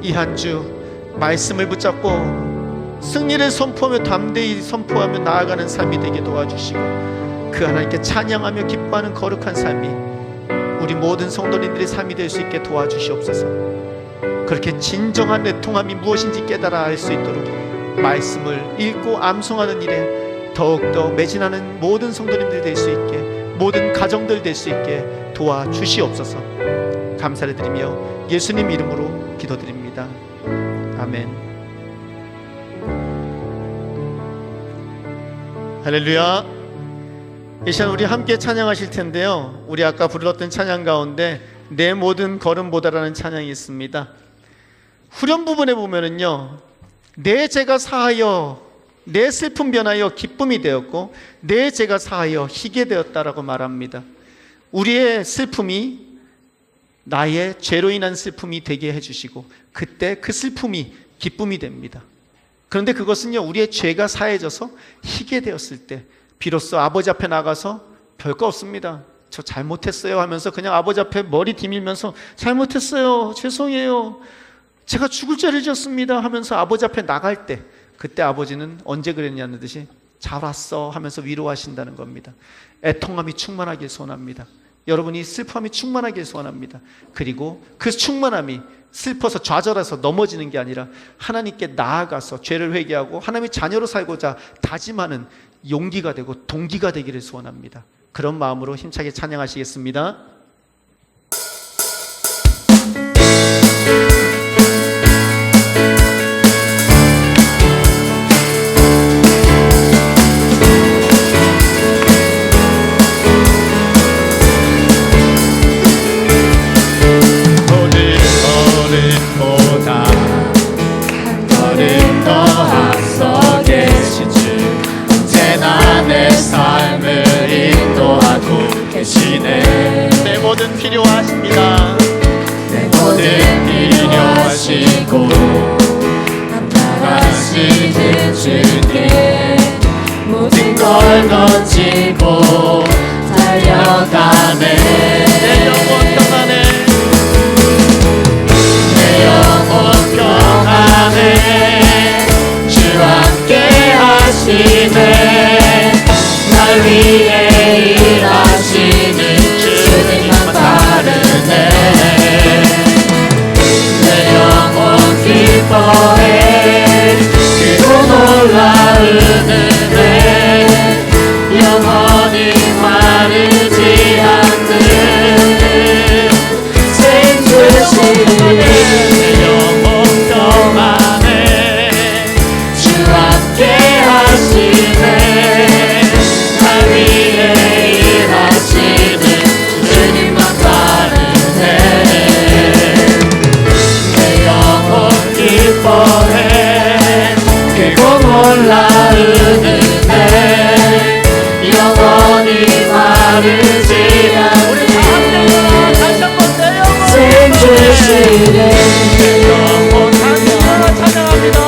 E: 이 한 주 말씀을 붙잡고 승리를 선포하며 담대히 선포하며 나아가는 삶이 되게 도와주시고 그 하나님께 찬양하며 기뻐하는 거룩한 삶이 우리 모든 성도님들의 삶이 될 수 있게 도와주시옵소서. 그렇게 진정한 애통함이 무엇인지 깨달아 알 수 있도록 말씀을 읽고 암송하는 일에 더욱더 매진하는 모든 성도님들이 될 수 있게, 모든 가정들 될 수 있게 도와주시옵소서. 감사를 드리며 예수님 이름으로 기도드립니다. 아멘. 할렐루야. 이 시간 우리 함께 찬양하실 텐데요, 우리 아까 불렀던 찬양 가운데 내 모든 걸음보다라는 찬양이 있습니다. 후렴 부분에 보면은요, 내 죄가 사하여 내 슬픔 변하여 기쁨이 되었고 내 죄가 사하여 희게 되었다라고 말합니다. 우리의 슬픔이 나의 죄로 인한 슬픔이 되게 해주시고 그때 그 슬픔이 기쁨이 됩니다. 그런데 그것은요, 우리의 죄가 사해져서 희게 되었을 때 비로소 아버지 앞에 나가서 별거 없습니다, 저 잘못했어요 하면서 그냥 아버지 앞에 머리 디밀면서 잘못했어요, 죄송해요, 제가 죽을 죄를 지었습니다 하면서 아버지 앞에 나갈 때 그때 아버지는 언제 그랬냐는 듯이 잘 왔어 하면서 위로하신다는 겁니다. 애통함이 충만하길 소원합니다. 여러분이 슬픔이 충만하길 소원합니다. 그리고 그 충만함이 슬퍼서 좌절해서 넘어지는 게 아니라 하나님께 나아가서 죄를 회개하고 하나님의 자녀로 살고자 다짐하는 용기가 되고 동기가 되기를 소원합니다. 그런 마음으로 힘차게 찬양하시겠습니다.
B: 내 삶을 인도하고 계시네. 마르지 않는
E: 우리 다 함께 다시 한번 내 영혼
B: 생주시네
E: 영원한 영원한 찬양합니다.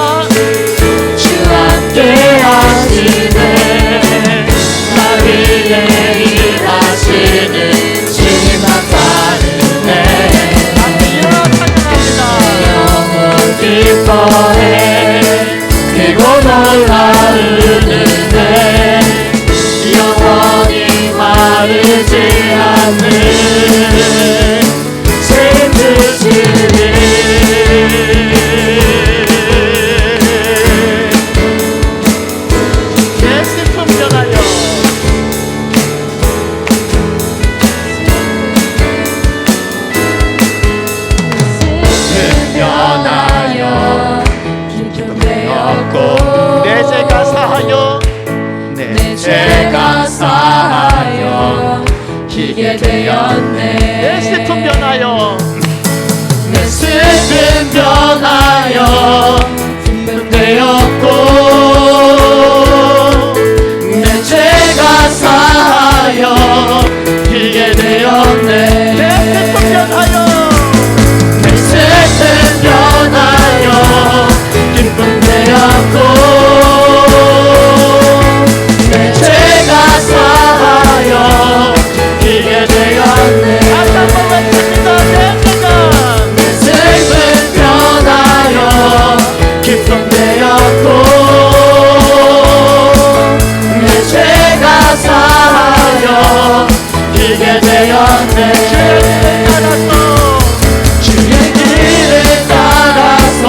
B: 주 함께 하시네 나 위에 일하시는 주님 나타르네 영원 기뻐해 크고 놀라 흐르네 영원히 마르지 않는 생주시네
E: 내 슬픔 변하여
B: 변하여 기쁨 되었고
E: 내 죄가 사하여 내
B: 죄가 사하여 기게 되었네
E: 내 슬픔 변하여
B: 내 슬픔 변하여 기쁨 되었고 내 죄가 사하여 기게 되었네
E: 내 슬픔 변하여
B: 내 슬픔 변하여 기쁨 되었고 내 죄가 사하여 기게 되었네
E: 다시 한번 외칩니다. 내 죄가
B: 내 슬픔 변하여 기쁨 되었고 내 죄가 사하여 기게 되었네 주의 길을 따라서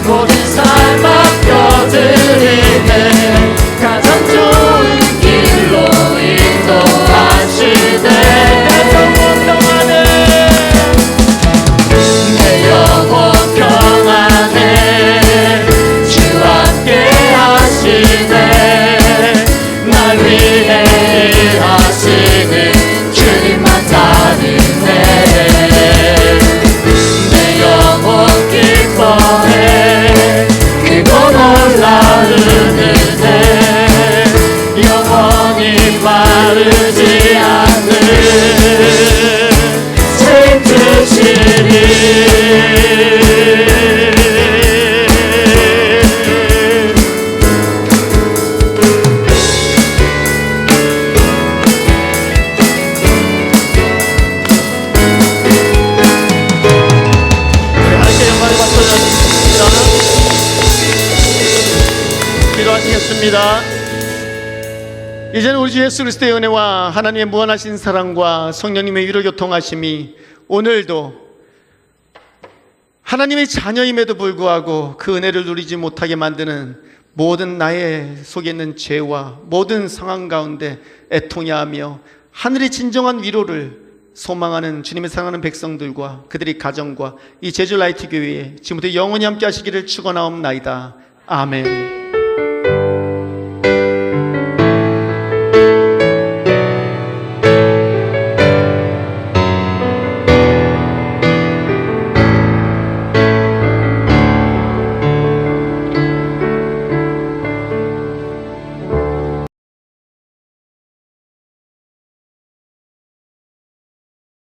B: 모든 삶 맡겨드리네 가장 좋은 길로 인도하시네 내 영혼 평안해 주 함께 하시네 날 위해 일하시는 주님만 따르네 내 영혼 기뻐해 크고 놀라 흐르네 영원히 마르지 않는 생주시리
E: 함께 영광을 받쳐드립니다. 기도하시겠습니다. 이제는 우리 주 예수 그리스도의 은혜와 하나님의 무한하신 사랑과 성령님의 위로 교통하심이 오늘도 하나님의 자녀임에도 불구하고 그 은혜를 누리지 못하게 만드는 모든 나의 속에 있는 죄와 모든 상황 가운데 애통해하며 하늘의 진정한 위로를 소망하는 주님의 사랑하는 백성들과 그들의 가정과 이 제주 라이트 교회에 지금부터 영원히 함께 하시기를 축원하옵나이다. 아멘.